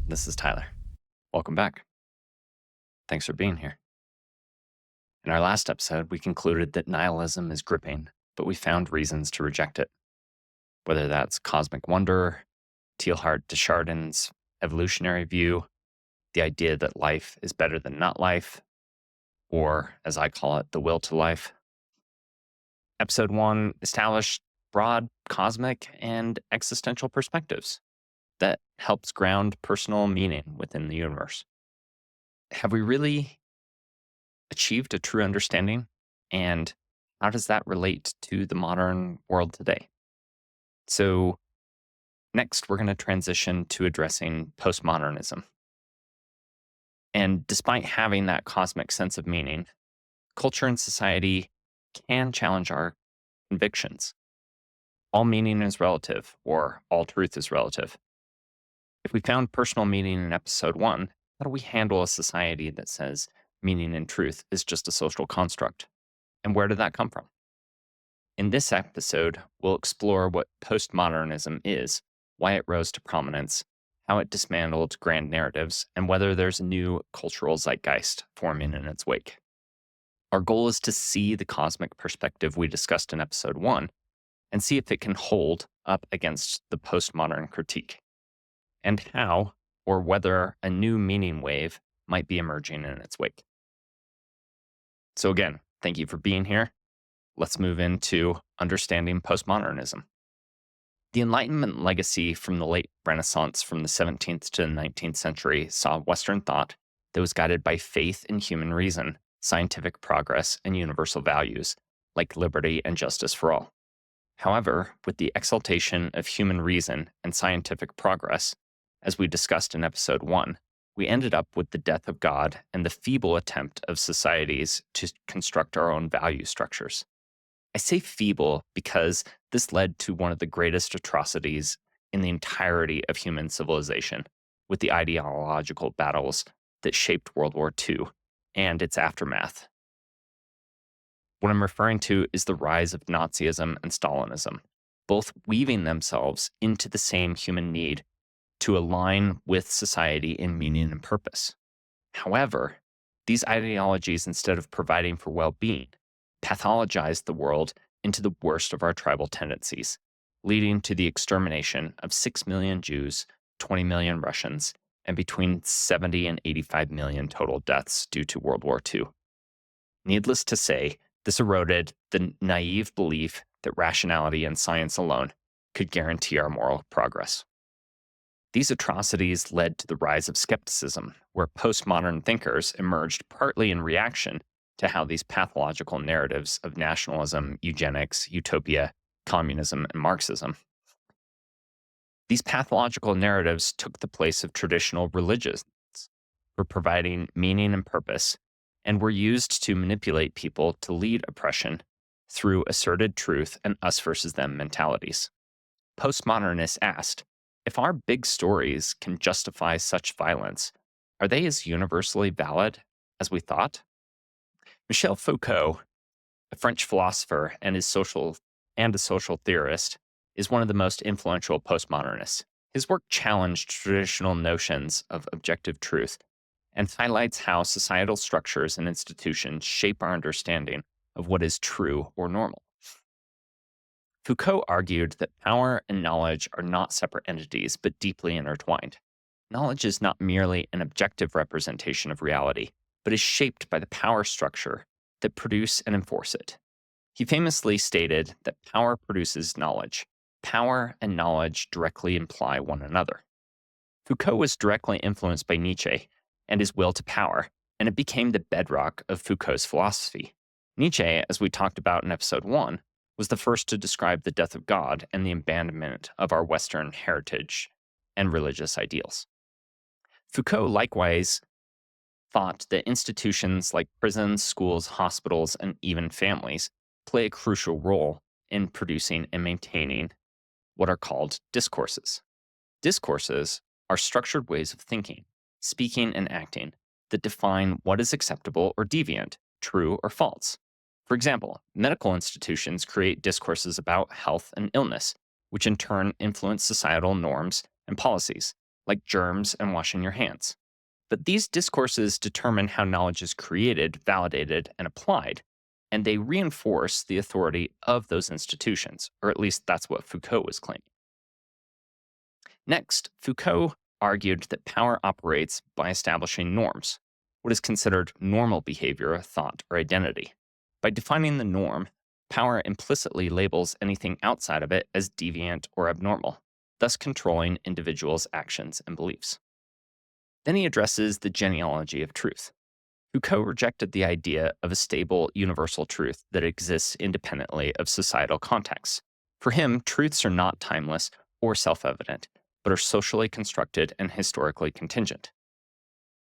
This is Tyler. Welcome back. Thanks for being here. In our last episode, we concluded that nihilism is gripping, but we found reasons to reject it. Whether that's cosmic wonder, Teilhard de Chardin's evolutionary view, the idea that life is better than not life, or, as I call it, the will to life. Episode 1 established broad cosmic and existential perspectives that helps ground personal meaning within the universe. Have we really achieved a true understanding? And how does that relate to the modern world today? So, next, we're going to transition to addressing postmodernism. And despite having that cosmic sense of meaning, culture and society can challenge our convictions. All meaning is relative, or all truth is relative. If we found personal meaning in episode 1, how do we handle a society that says meaning and truth is just a social construct? And where did that come from? In this episode, we'll explore what postmodernism is, why it rose to prominence, how it dismantled grand narratives, and whether there's a new cultural zeitgeist forming in its wake. Our goal is to see the cosmic perspective we discussed in episode 1 and see if it can hold up against the postmodern critique, and how or whether a new meaning wave might be emerging in its wake. So again, thank you for being here. Let's move into understanding postmodernism. The Enlightenment legacy from the late Renaissance from the 17th to the 19th century saw Western thought that was guided by faith in human reason, scientific progress, and universal values like liberty and justice for all. However, with the exaltation of human reason and scientific progress, as we discussed in episode 1, we ended up with the death of God and the feeble attempt of societies to construct our own value structures. I say feeble because this led to one of the greatest atrocities in the entirety of human civilization, with the ideological battles that shaped World War II and its aftermath. What I'm referring to is the rise of Nazism and Stalinism, both weaving themselves into the same human need to align with society in meaning and purpose. However, these ideologies, instead of providing for well-being, pathologized the world into the worst of our tribal tendencies, leading to the extermination of 6 million Jews, 20 million Russians, and between 70 and 85 million total deaths due to World War II. Needless to say, this eroded the naive belief that rationality and science alone could guarantee our moral progress. These atrocities led to the rise of skepticism, where postmodern thinkers emerged partly in reaction to how these pathological narratives of nationalism, eugenics, utopia, communism, and Marxism. These pathological narratives took the place of traditional religions for providing meaning and purpose, and were used to manipulate people to lead oppression through asserted truth and us versus them mentalities. Postmodernists asked, if our big stories can justify such violence, are they as universally valid as we thought? Michel Foucault, a French philosopher and a social theorist, is one of the most influential postmodernists. His work challenged traditional notions of objective truth and highlights how societal structures and institutions shape our understanding of what is true or normal. Foucault argued that power and knowledge are not separate entities, but deeply intertwined. Knowledge is not merely an objective representation of reality, but is shaped by the power structure that produce and enforce it. He famously stated that power produces knowledge. Power and knowledge directly imply one another. Foucault was directly influenced by Nietzsche and his will to power, and it became the bedrock of Foucault's philosophy. Nietzsche, as we talked about in episode 1, was the first to describe the death of God and the abandonment of our Western heritage and religious ideals. Foucault likewise thought that institutions like prisons, schools, hospitals, and even families play a crucial role in producing and maintaining what are called discourses. Discourses are structured ways of thinking, speaking, and acting that define what is acceptable or deviant, true or false. For example, medical institutions create discourses about health and illness, which in turn influence societal norms and policies, like germs and washing your hands. But these discourses determine how knowledge is created, validated, and applied, and they reinforce the authority of those institutions, or at least that's what Foucault was claiming. Next, Foucault argued that power operates by establishing norms, what is considered normal behavior, thought, or identity. By defining the norm, power implicitly labels anything outside of it as deviant or abnormal, thus controlling individuals' actions and beliefs. Then he addresses the genealogy of truth. Foucault rejected the idea of a stable, universal truth that exists independently of societal contexts. For him, truths are not timeless or self-evident, but are socially constructed and historically contingent.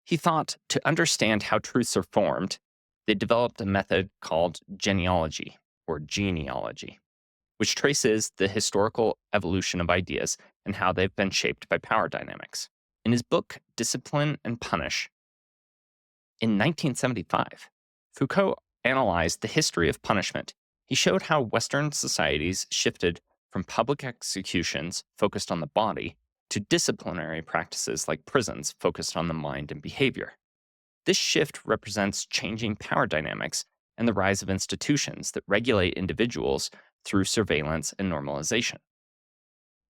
He thought to understand how truths are formed, they developed a method called genealogy, or genealogy, which traces the historical evolution of ideas and how they've been shaped by power dynamics. In his book, Discipline and Punish, in 1975, Foucault analyzed the history of punishment. He showed how Western societies shifted from public executions focused on the body to disciplinary practices like prisons focused on the mind and behavior. This shift represents changing power dynamics and the rise of institutions that regulate individuals through surveillance and normalization.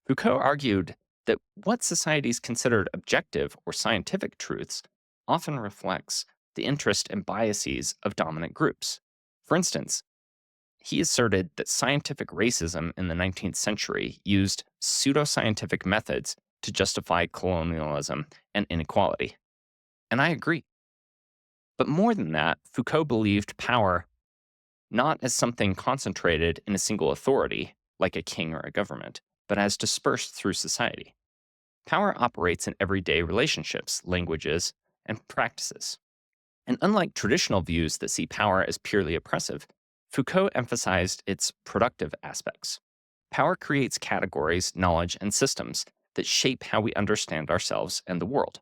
Foucault argued that what societies considered objective or scientific truths often reflects the interest and biases of dominant groups. For instance, he asserted that scientific racism in the 19th century used pseudoscientific methods to justify colonialism and inequality. And I agree. But more than that, Foucault believed power not as something concentrated in a single authority, like a king or a government, but as dispersed through society. Power operates in everyday relationships, languages, and practices. And unlike traditional views that see power as purely oppressive, Foucault emphasized its productive aspects. Power creates categories, knowledge, and systems that shape how we understand ourselves and the world.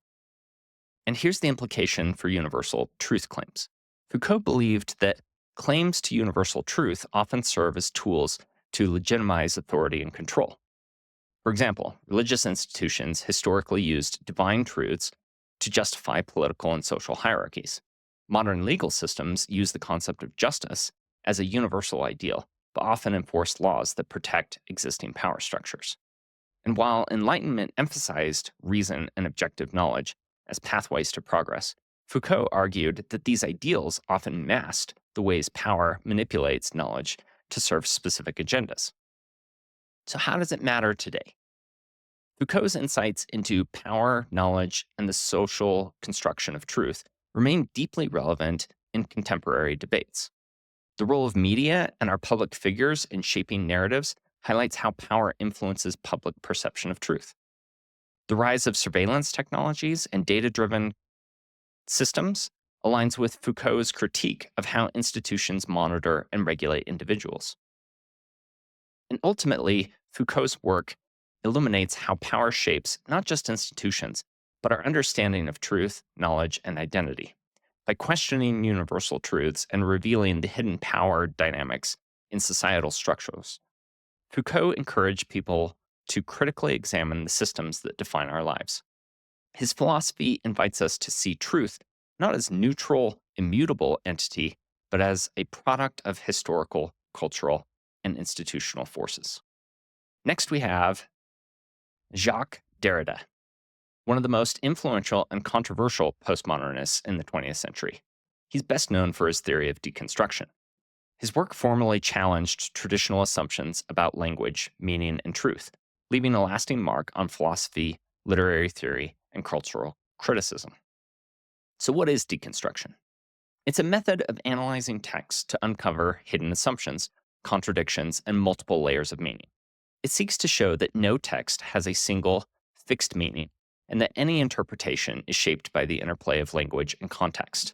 And here's the implication for universal truth claims. Foucault believed that claims to universal truth often serve as tools to legitimize authority and control. For example, religious institutions historically used divine truths to justify political and social hierarchies. Modern legal systems use the concept of justice as a universal ideal, but often enforce laws that protect existing power structures. And while Enlightenment emphasized reason and objective knowledge as pathways to progress, Foucault argued that these ideals often masked the ways power manipulates knowledge to serve specific agendas. So how does it matter today? Foucault's insights into power, knowledge, and the social construction of truth remain deeply relevant in contemporary debates. The role of media and our public figures in shaping narratives highlights how power influences public perception of truth. The rise of surveillance technologies and data-driven systems aligns with Foucault's critique of how institutions monitor and regulate individuals. And ultimately, Foucault's work illuminates how power shapes not just institutions, but our understanding of truth, knowledge, and identity. By questioning universal truths and revealing the hidden power dynamics in societal structures, Foucault encouraged people to critically examine the systems that define our lives. His philosophy invites us to see truth not as neutral, immutable entity, but as a product of historical, cultural, and institutional forces. Next, we have Jacques Derrida, one of the most influential and controversial postmodernists in the 20th century. He's best known for his theory of deconstruction. His work formally challenged traditional assumptions about language, meaning, and truth, leaving a lasting mark on philosophy, literary theory, and cultural criticism. So what is deconstruction? It's a method of analyzing text to uncover hidden assumptions, contradictions, and multiple layers of meaning. It seeks to show that no text has a single, fixed meaning, and that any interpretation is shaped by the interplay of language and context.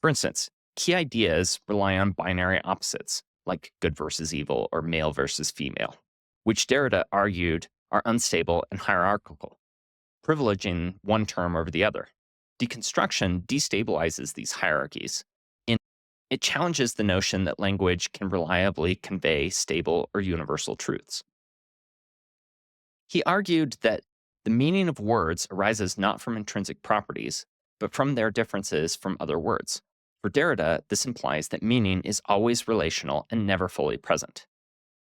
For instance, key ideas rely on binary opposites, like good versus evil or male versus female, which Derrida argued are unstable and hierarchical, privileging one term over the other. Deconstruction destabilizes these hierarchies. It challenges the notion that language can reliably convey stable or universal truths. He argued that The meaning of words arises not from intrinsic properties, but from their differences from other words. For Derrida, this implies that meaning is always relational and never fully present.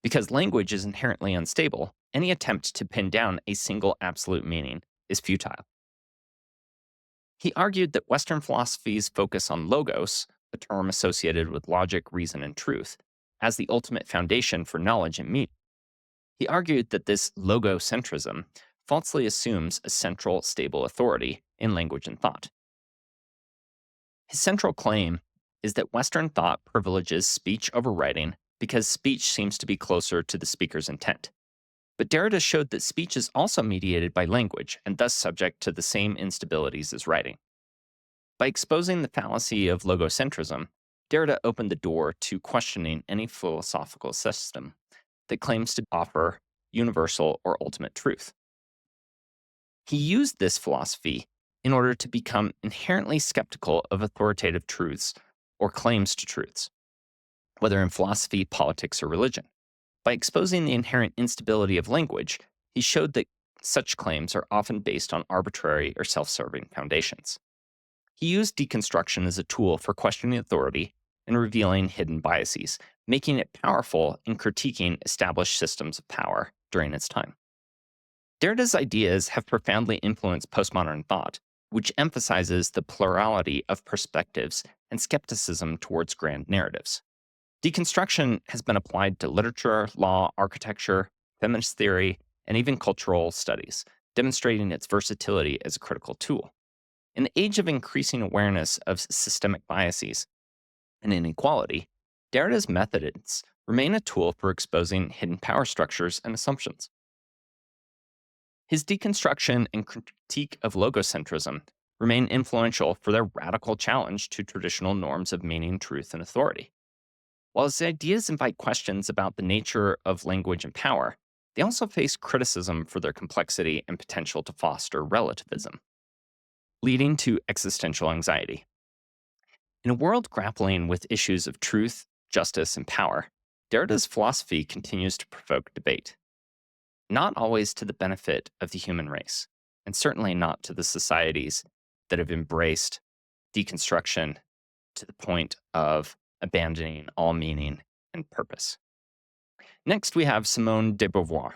Because language is inherently unstable, any attempt to pin down a single absolute meaning is futile. He argued that Western philosophies focus on logos, a term associated with logic, reason, and truth, as the ultimate foundation for knowledge and meaning. He argued that this logocentrism falsely assumes a central, stable authority in language and thought. His central claim is that Western thought privileges speech over writing because speech seems to be closer to the speaker's intent. But Derrida showed that speech is also mediated by language and thus subject to the same instabilities as writing. By exposing the fallacy of logocentrism, Derrida opened the door to questioning any philosophical system that claims to offer universal or ultimate truth. He used this philosophy in order to become inherently skeptical of authoritative truths or claims to truths, whether in philosophy, politics, or religion. By exposing the inherent instability of language, he showed that such claims are often based on arbitrary or self-serving foundations. He used deconstruction as a tool for questioning authority and revealing hidden biases, making it powerful in critiquing established systems of power during its time. Derrida's ideas have profoundly influenced postmodern thought, which emphasizes the plurality of perspectives and skepticism towards grand narratives. Deconstruction has been applied to literature, law, architecture, feminist theory, and even cultural studies, demonstrating its versatility as a critical tool. In the age of increasing awareness of systemic biases and inequality, Derrida's methods remain a tool for exposing hidden power structures and assumptions. His deconstruction and critique of logocentrism remain influential for their radical challenge to traditional norms of meaning, truth, and authority. While his ideas invite questions about the nature of language and power, they also face criticism for their complexity and potential to foster relativism, leading to existential anxiety. In a world grappling with issues of truth, justice, and power, Derrida's philosophy continues to provoke debate. Not always to the benefit of the human race, and certainly not to the societies that have embraced deconstruction to the point of abandoning all meaning and purpose. Next, we have Simone de Beauvoir.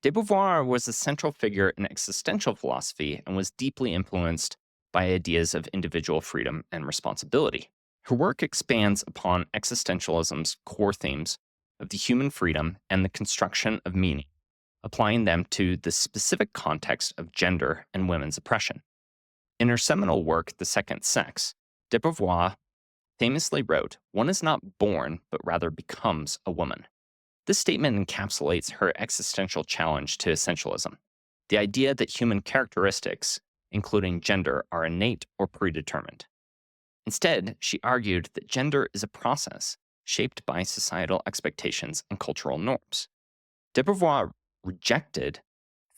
De Beauvoir was a central figure in existential philosophy and was deeply influenced by ideas of individual freedom and responsibility. Her work expands upon existentialism's core themes of the human freedom and the construction of meaning, applying them to the specific context of gender and women's oppression. In her seminal work, The Second Sex, de Beauvoir famously wrote, "One is not born, but rather becomes a woman." This statement encapsulates her existential challenge to essentialism, the idea that human characteristics, including gender, are innate or predetermined. Instead, she argued that gender is a process shaped by societal expectations and cultural norms. De Beauvoir rejected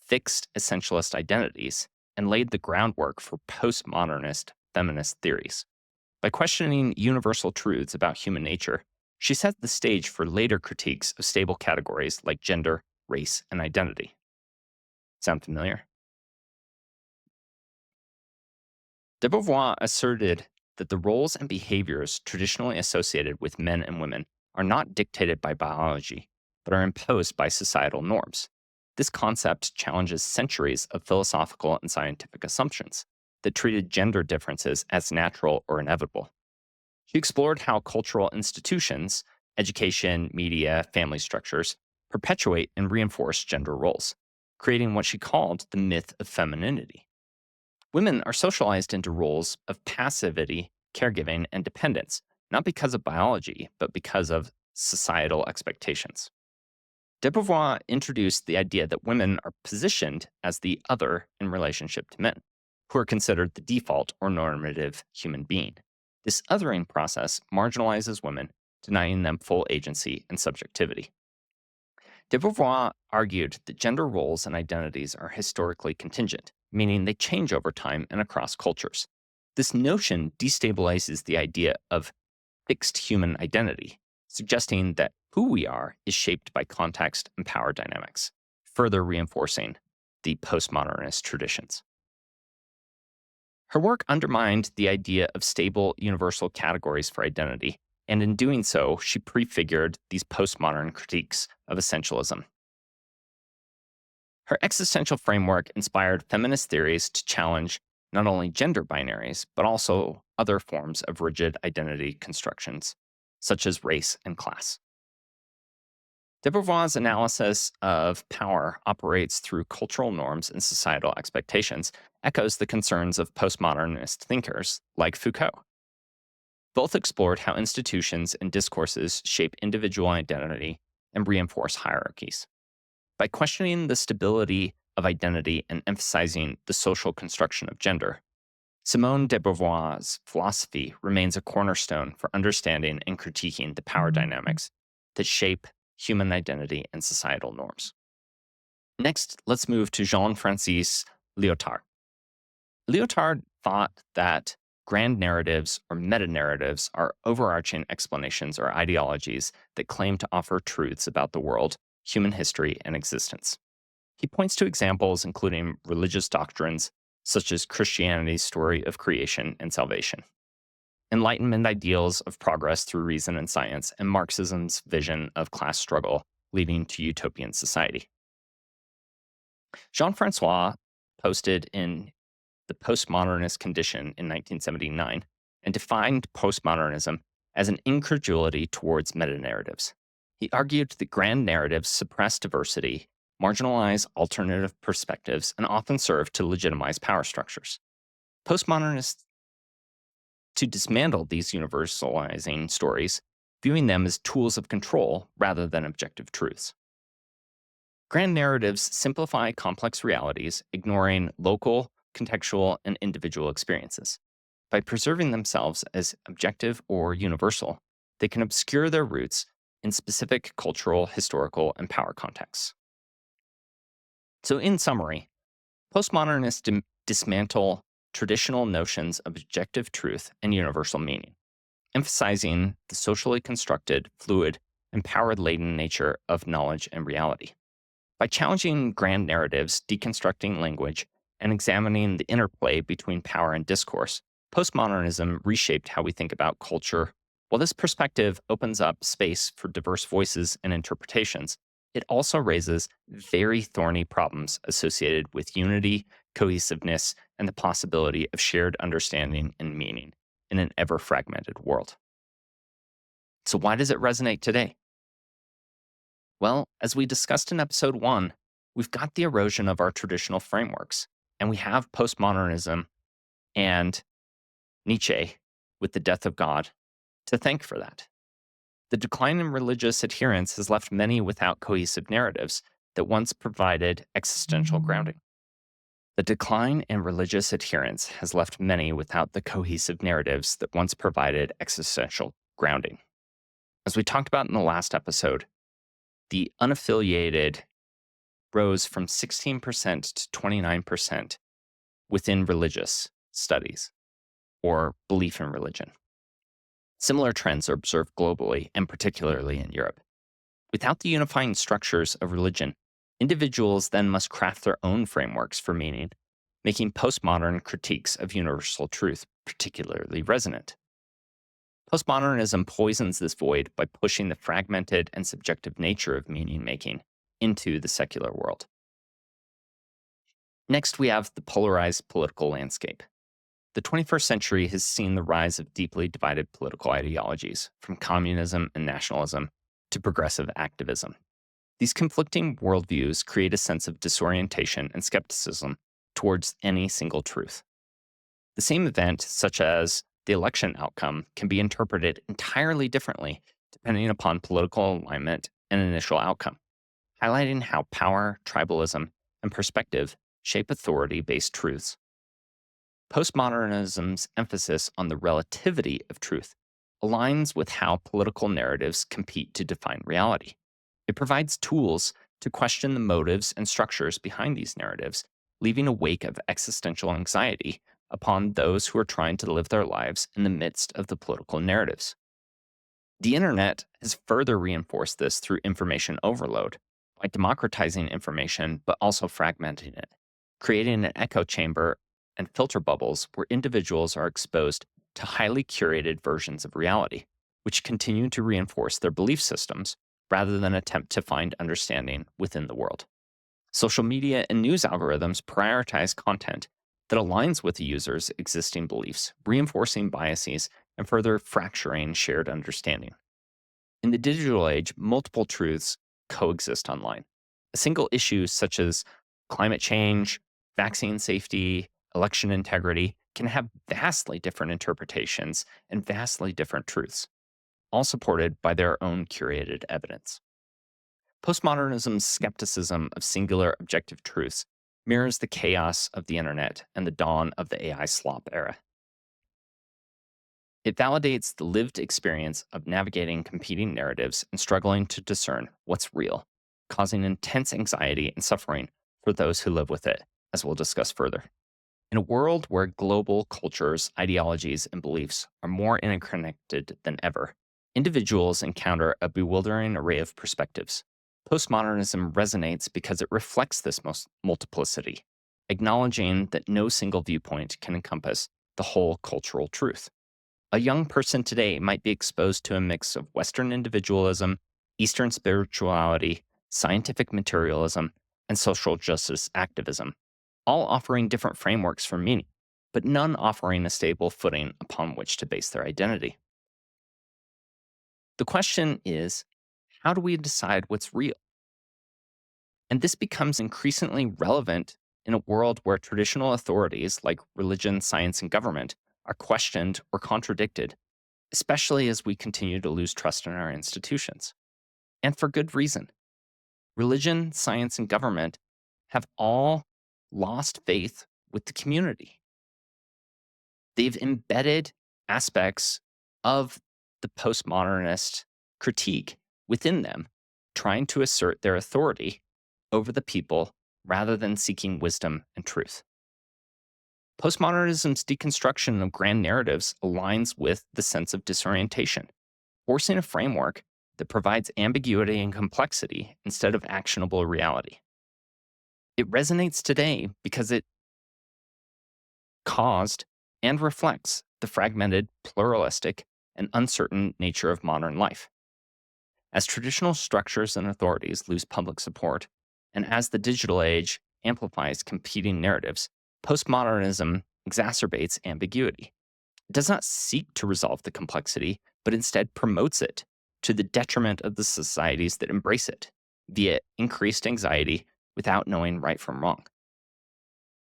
fixed essentialist identities and laid the groundwork for postmodernist feminist theories. By questioning universal truths about human nature, she set the stage for later critiques of stable categories like gender, race, and identity. Sound familiar? De Beauvoir asserted that the roles and behaviors traditionally associated with men and women are not dictated by biology, but are imposed by societal norms. This concept challenges centuries of philosophical and scientific assumptions that treated gender differences as natural or inevitable. She explored how cultural institutions, education, media, family structures, perpetuate and reinforce gender roles, creating what she called the myth of femininity. Women are socialized into roles of passivity, caregiving, and dependence, not because of biology, but because of societal expectations. De Beauvoir introduced the idea that women are positioned as the other in relationship to men, who are considered the default or normative human being. This othering process marginalizes women, denying them full agency and subjectivity. De Beauvoir argued that gender roles and identities are historically contingent, meaning they change over time and across cultures. This notion destabilizes the idea of fixed human identity, suggesting that who we are is shaped by context and power dynamics, further reinforcing the postmodernist traditions. Her work undermined the idea of stable universal categories for identity, and in doing so, she prefigured these postmodern critiques of essentialism. Her existential framework inspired feminist theories to challenge not only gender binaries, but also other forms of rigid identity constructions, such as race and class. De Beauvoir's analysis of power operates through cultural norms and societal expectations, echoes the concerns of postmodernist thinkers like Foucault. Both explored how institutions and discourses shape individual identity and reinforce hierarchies. By questioning the stability of identity and emphasizing the social construction of gender, Simone de Beauvoir's philosophy remains a cornerstone for understanding and critiquing the power dynamics that shape human identity and societal norms. Next, let's move to Jean-François Lyotard. Lyotard thought that grand narratives or meta-narratives are overarching explanations or ideologies that claim to offer truths about the world, human history, and existence. He points to examples including religious doctrines such as Christianity's story of creation and salvation, Enlightenment ideals of progress through reason and science, and Marxism's vision of class struggle leading to utopian society. Jean-François posted in The Postmodernist Condition in 1979 and defined postmodernism as an incredulity towards meta-narratives. He argued that grand narratives suppress diversity, marginalize alternative perspectives, and often serve to legitimize power structures. Postmodernists to dismantle these universalizing stories, viewing them as tools of control rather than objective truths. Grand narratives simplify complex realities, ignoring local, contextual, and individual experiences. By preserving themselves as objective or universal, they can obscure their roots in specific cultural, historical, and power contexts. So, in summary, postmodernists dismantle traditional notions of objective truth and universal meaning, emphasizing the socially constructed, fluid, and power-laden nature of knowledge and reality. By challenging grand narratives, deconstructing language, and examining the interplay between power and discourse, postmodernism reshaped how we think about culture. While this perspective opens up space for diverse voices and interpretations, it also raises very thorny problems associated with unity, cohesiveness, and the possibility of shared understanding and meaning in an ever-fragmented world. So why does it resonate today? Well, as we discussed in episode 1, we've got the erosion of our traditional frameworks, and we have postmodernism and Nietzsche with the death of God to thank for that. The decline in religious adherence has left many without cohesive narratives that once provided existential grounding. The decline in religious adherence has left many without the cohesive narratives that once provided existential grounding. As we talked about in the last episode, the unaffiliated rose from 16% to 29% within religious studies or belief in religion. Similar trends are observed globally and particularly in Europe. Without the unifying structures of religion, individuals then must craft their own frameworks for meaning, making postmodern critiques of universal truth particularly resonant. Postmodernism poisons this void by pushing the fragmented and subjective nature of meaning-making into the secular world. Next, we have the polarized political landscape. The 21st century has seen the rise of deeply divided political ideologies, from communism and nationalism to progressive activism. These conflicting worldviews create a sense of disorientation and skepticism towards any single truth. The same event, such as the election outcome, can be interpreted entirely differently depending upon political alignment and initial outcome, highlighting how power, tribalism, and perspective shape authority-based truths. Postmodernism's emphasis on the relativity of truth aligns with how political narratives compete to define reality. It provides tools to question the motives and structures behind these narratives, leaving a wake of existential anxiety upon those who are trying to live their lives in the midst of the political narratives. The internet has further reinforced this through information overload, by democratizing information, but also fragmenting it, creating an echo chamber and filter bubbles where individuals are exposed to highly curated versions of reality, which continue to reinforce their belief systems rather than attempt to find understanding within the world. Social media and news algorithms prioritize content that aligns with the user's existing beliefs, reinforcing biases and further fracturing shared understanding. In the digital age, multiple truths coexist online. A single issue such as climate change, vaccine safety, election integrity can have vastly different interpretations and vastly different truths, all supported by their own curated evidence. Postmodernism's skepticism of singular objective truths mirrors the chaos of the internet and the dawn of the AI slop era. It validates the lived experience of navigating competing narratives and struggling to discern what's real, causing intense anxiety and suffering for those who live with it, as we'll discuss further. In a world where global cultures, ideologies, and beliefs are more interconnected than ever, individuals encounter a bewildering array of perspectives. Postmodernism resonates because it reflects this multiplicity, acknowledging that no single viewpoint can encompass the whole cultural truth. A young person today might be exposed to a mix of Western individualism, Eastern spirituality, scientific materialism, and social justice activism, all offering different frameworks for meaning, but none offering a stable footing upon which to base their identity. The question is, how do we decide what's real? And this becomes increasingly relevant in a world where traditional authorities like religion, science, and government are questioned or contradicted, especially as we continue to lose trust in our institutions. And for good reason. Religion, science, and government have all lost faith with the community. They've embedded aspects of the postmodernist critique within them, trying to assert their authority over the people rather than seeking wisdom and truth. Postmodernism's deconstruction of grand narratives aligns with the sense of disorientation, forcing a framework that provides ambiguity and complexity instead of actionable reality. It resonates today because it caused and reflects the fragmented, pluralistic, and uncertain nature of modern life. As traditional structures and authorities lose public support, and as the digital age amplifies competing narratives, postmodernism exacerbates ambiguity. It does not seek to resolve the complexity, but instead promotes it to the detriment of the societies that embrace it via increased anxiety without knowing right from wrong.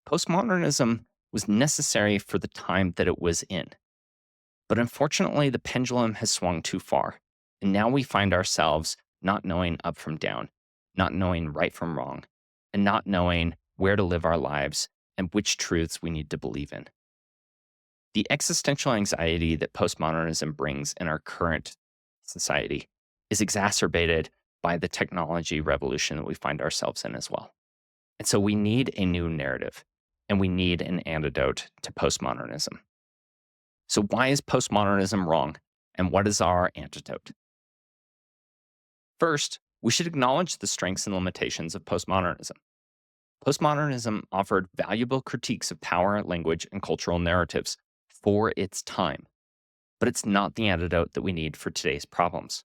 Postmodernism was necessary for the time that it was in. But unfortunately, the pendulum has swung too far, and now we find ourselves not knowing up from down, not knowing right from wrong, and not knowing where to live our lives and which truths we need to believe in. The existential anxiety that postmodernism brings in our current society is exacerbated by the technology revolution that we find ourselves in as well. And so we need a new narrative, and we need an antidote to postmodernism. So why is postmodernism wrong, and what is our antidote? First, we should acknowledge the strengths and limitations of postmodernism. Postmodernism offered valuable critiques of power, language, and cultural narratives for its time, but it's not the antidote that we need for today's problems.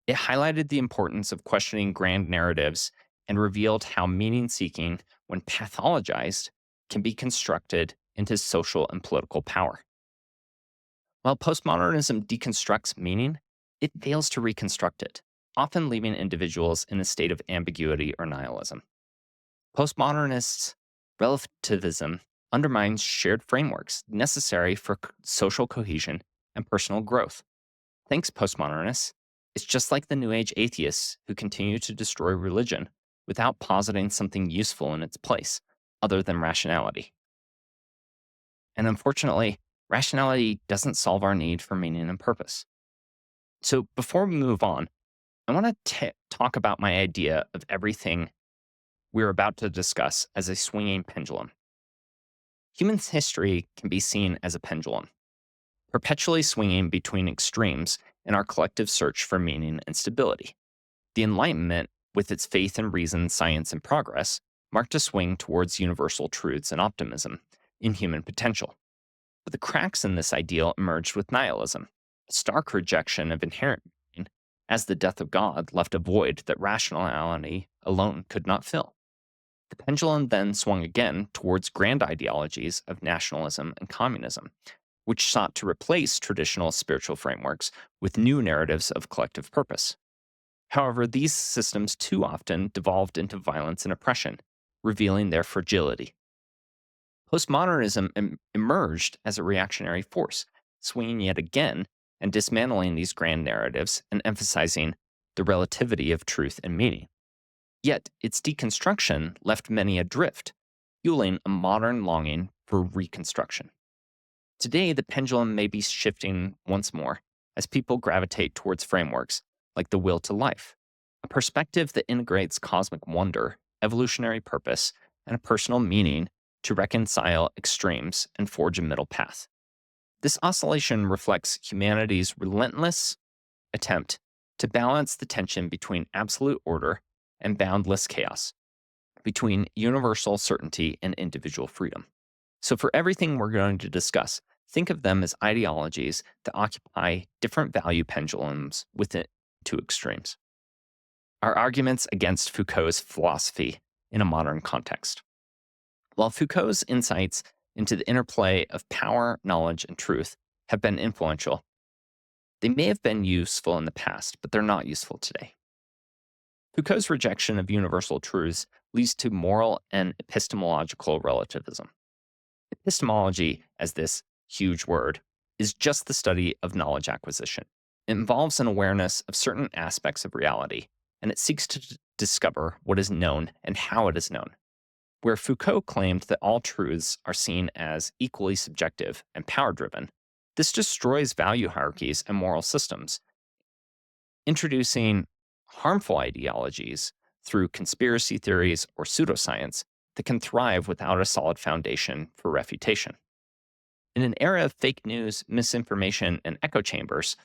It highlighted the importance of questioning grand narratives and revealed how meaning-seeking, when pathologized, can be constructed into social and political power. While postmodernism deconstructs meaning, it fails to reconstruct it, often leaving individuals in a state of ambiguity or nihilism. Postmodernists' relativism undermines shared frameworks necessary for social cohesion and personal growth. Thanks, postmodernists. It's just like the New Age atheists who continue to destroy religion without positing something useful in its place, other than rationality. And unfortunately, rationality doesn't solve our need for meaning and purpose. So before we move on, I want to talk about my idea of everything we're about to discuss as a swinging pendulum. Human history can be seen as a pendulum, perpetually swinging between extremes in our collective search for meaning and stability. The Enlightenment with its faith in reason, science, and progress, marked a swing towards universal truths and optimism in human potential. But the cracks in this ideal emerged with nihilism, a stark rejection of inherent meaning, as the death of God left a void that rationality alone could not fill. The pendulum then swung again towards grand ideologies of nationalism and communism, which sought to replace traditional spiritual frameworks with new narratives of collective purpose. However, these systems too often devolved into violence and oppression, revealing their fragility. Postmodernism emerged as a reactionary force, swinging yet again and dismantling these grand narratives and emphasizing the relativity of truth and meaning. Yet, its deconstruction left many adrift, fueling a modern longing for reconstruction. Today, the pendulum may be shifting once more as people gravitate towards frameworks like the will to life, a perspective that integrates cosmic wonder, evolutionary purpose, and a personal meaning to reconcile extremes and forge a middle path. This oscillation reflects humanity's relentless attempt to balance the tension between absolute order and boundless chaos, between universal certainty and individual freedom. So, for everything we're going to discuss, think of them as ideologies that occupy different value pendulums within two extremes. Our arguments against Foucault's philosophy in a modern context. While Foucault's insights into the interplay of power, knowledge, and truth have been influential, they may have been useful in the past, but they're not useful today. Foucault's rejection of universal truths leads to moral and epistemological relativism. Epistemology, as this huge word, is just the study of knowledge acquisition. It involves an awareness of certain aspects of reality, and it seeks to discover what is known and how it is known. Where Foucault claimed that all truths are seen as equally subjective and power-driven, this destroys value hierarchies and moral systems, introducing harmful ideologies through conspiracy theories or pseudoscience that can thrive without a solid foundation for refutation. In an era of fake news, misinformation, and echo chambers,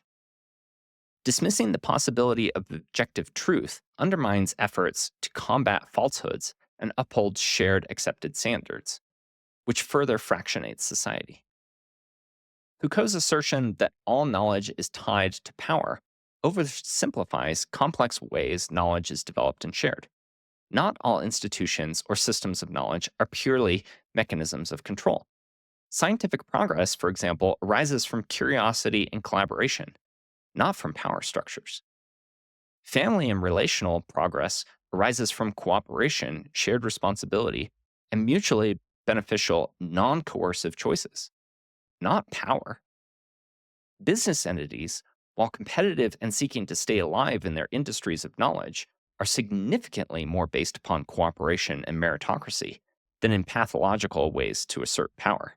dismissing the possibility of objective truth undermines efforts to combat falsehoods and uphold shared accepted standards, which further fractionates society. Foucault's assertion that all knowledge is tied to power oversimplifies complex ways knowledge is developed and shared. Not all institutions or systems of knowledge are purely mechanisms of control. Scientific progress, for example, arises from curiosity and collaboration, not from power structures. Family and relational progress arises from cooperation, shared responsibility, and mutually beneficial, non coercive choices, not power. Business entities, while competitive and seeking to stay alive in their industries of knowledge, are significantly more based upon cooperation and meritocracy than in pathological ways to assert power.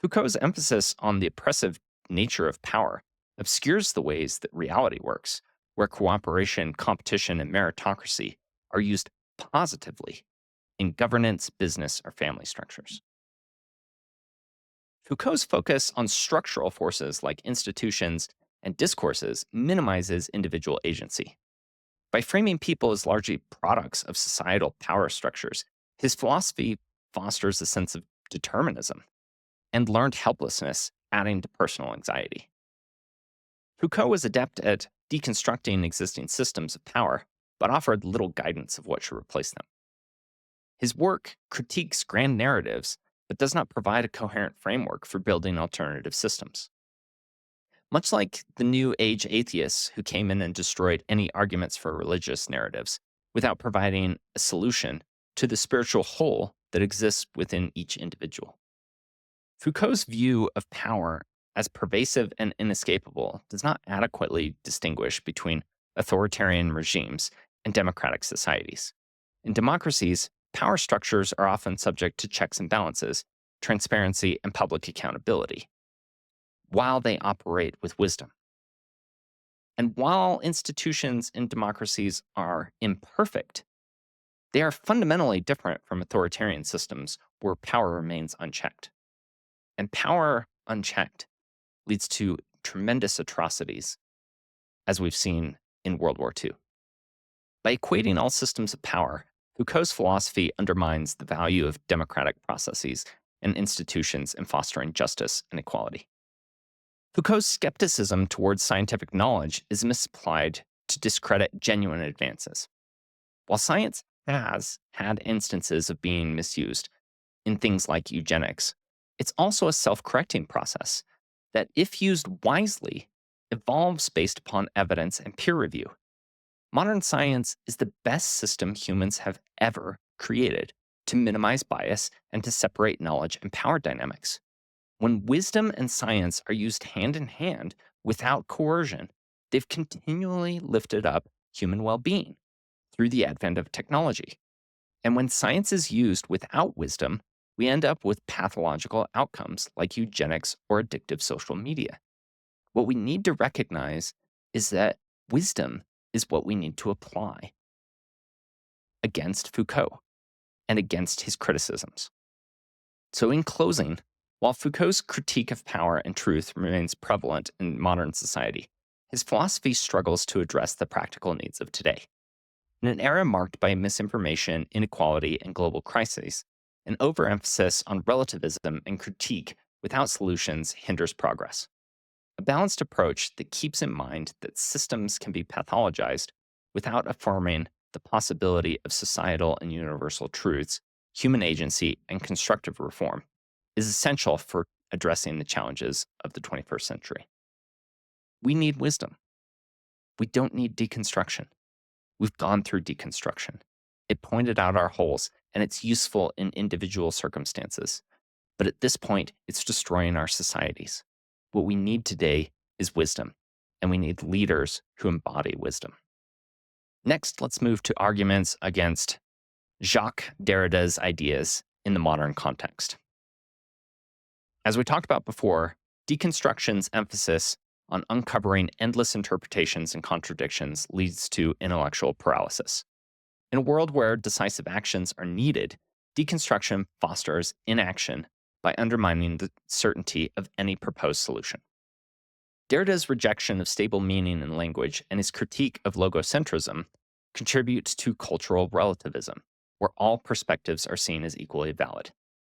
Foucault's emphasis on the oppressive nature of power obscures the ways that reality works, where cooperation, competition, and meritocracy are used positively in governance, business, or family structures. Foucault's focus on structural forces like institutions and discourses minimizes individual agency. By framing people as largely products of societal power structures, his philosophy fosters a sense of determinism and learned helplessness, adding to personal anxiety. Foucault was adept at deconstructing existing systems of power, but offered little guidance of what should replace them. His work critiques grand narratives, but does not provide a coherent framework for building alternative systems. Much like the New Age atheists who came in and destroyed any arguments for religious narratives without providing a solution to the spiritual hole that exists within each individual. Foucault's view of power as pervasive and inescapable does not adequately distinguish between authoritarian regimes and democratic societies. In democracies, power structures are often subject to checks and balances, transparency, and public accountability, while they operate with wisdom. And while institutions in democracies are imperfect, they are fundamentally different from authoritarian systems where power remains unchecked. And power unchecked leads to tremendous atrocities, as we've seen in World War II. By equating all systems of power, Foucault's philosophy undermines the value of democratic processes and institutions in fostering justice and equality. Foucault's skepticism towards scientific knowledge is misapplied to discredit genuine advances. While science has had instances of being misused in things like eugenics, it's also a self correcting process that, if used wisely, evolves based upon evidence and peer review. Modern science is the best system humans have ever created to minimize bias and to separate knowledge and power dynamics. When wisdom and science are used hand in hand without coercion, they've continually lifted up human well being through the advent of technology. And when science is used without wisdom, we end up with pathological outcomes like eugenics or addictive social media. What we need to recognize is that wisdom is what we need to apply against Foucault and against his criticisms. So, in closing, while Foucault's critique of power and truth remains prevalent in modern society, his philosophy struggles to address the practical needs of today. In an era marked by misinformation, inequality, and global crises, an overemphasis on relativism and critique without solutions hinders progress. A balanced approach that keeps in mind that systems can be pathologized without affirming the possibility of societal and universal truths, human agency, and constructive reform is essential for addressing the challenges of the 21st century. We need wisdom. We don't need deconstruction. We've gone through deconstruction. It pointed out our holes, and it's useful in individual circumstances. But at this point, it's destroying our societies. What we need today is wisdom, and we need leaders who embody wisdom. Next, let's move to arguments against Jacques Derrida's ideas in the modern context. As we talked about before, deconstruction's emphasis on uncovering endless interpretations and contradictions leads to intellectual paralysis. In a world where decisive actions are needed, deconstruction fosters inaction by undermining the certainty of any proposed solution. Derrida's rejection of stable meaning in language and his critique of logocentrism contribute to cultural relativism, where all perspectives are seen as equally valid.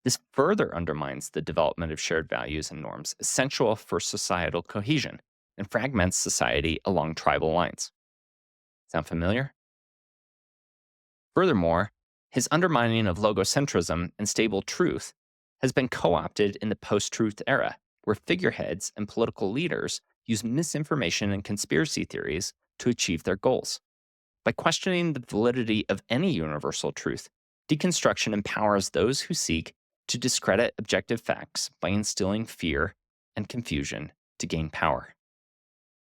This further undermines the development of shared values and norms essential for societal cohesion and fragments society along tribal lines. Sound familiar? Furthermore, his undermining of logocentrism and stable truth has been co-opted in the post-truth era, where figureheads and political leaders use misinformation and conspiracy theories to achieve their goals. By questioning the validity of any universal truth, deconstruction empowers those who seek to discredit objective facts by instilling fear and confusion to gain power.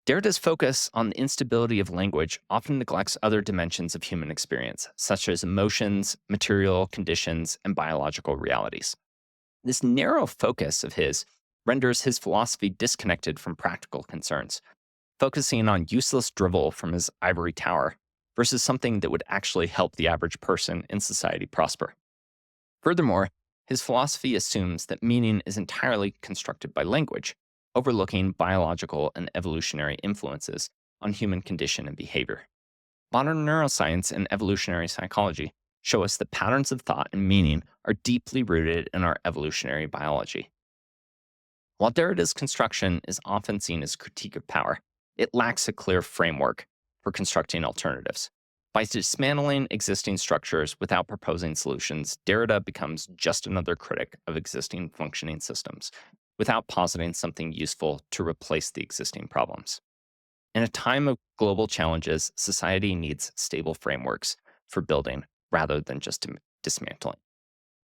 Derrida's focus on the instability of language often neglects other dimensions of human experience, such as emotions, material conditions, and biological realities. This narrow focus of his renders his philosophy disconnected from practical concerns, focusing on useless drivel from his ivory tower versus something that would actually help the average person in society prosper. Furthermore, his philosophy assumes that meaning is entirely constructed by language, overlooking biological and evolutionary influences on human condition and behavior. Modern neuroscience and evolutionary psychology show us that patterns of thought and meaning are deeply rooted in our evolutionary biology. While Derrida's construction is often seen as critique of power, it lacks a clear framework for constructing alternatives. By dismantling existing structures without proposing solutions, Derrida becomes just another critic of existing functioning systems, without positing something useful to replace the existing problems. In a time of global challenges, society needs stable frameworks for building rather than just dismantling.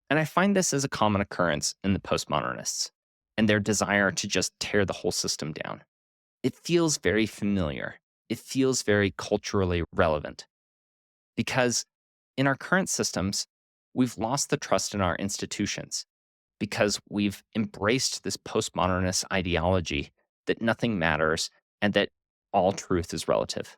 And I find this as a common occurrence in the postmodernists and their desire to just tear the whole system down. It feels very familiar. It feels very culturally relevant. Because in our current systems, we've lost the trust in our institutions because we've embraced this postmodernist ideology that nothing matters and that all truth is relative.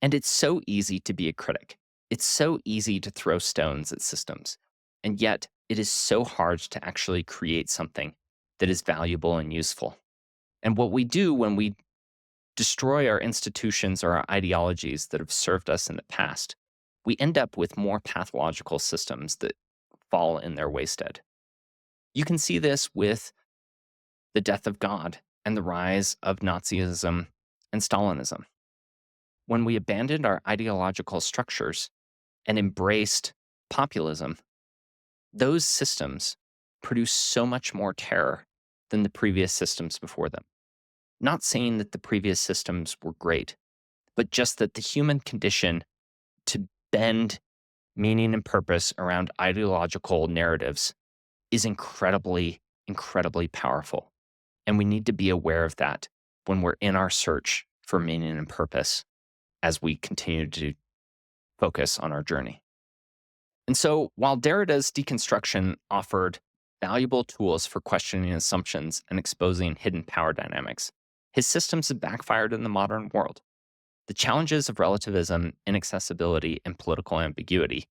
And it's so easy to be a critic. It's so easy to throw stones at systems. And yet, it is so hard to actually create something that is valuable and useful. And what we do when we destroy our institutions or our ideologies that have served us in the past, we end up with more pathological systems that fall in their waysted. You can see this with the death of God and the rise of Nazism and Stalinism. When we abandoned our ideological structures and embraced populism, those systems produce so much more terror than the previous systems before them. Not saying that the previous systems were great, but just that the human condition to bend meaning and purpose around ideological narratives is incredibly, incredibly powerful. And we need to be aware of that when we're in our search for meaning and purpose as we continue to focus on our journey. And so, while Derrida's deconstruction offered valuable tools for questioning assumptions and exposing hidden power dynamics, his systems have backfired in the modern world. The challenges of relativism, inaccessibility, and political ambiguity,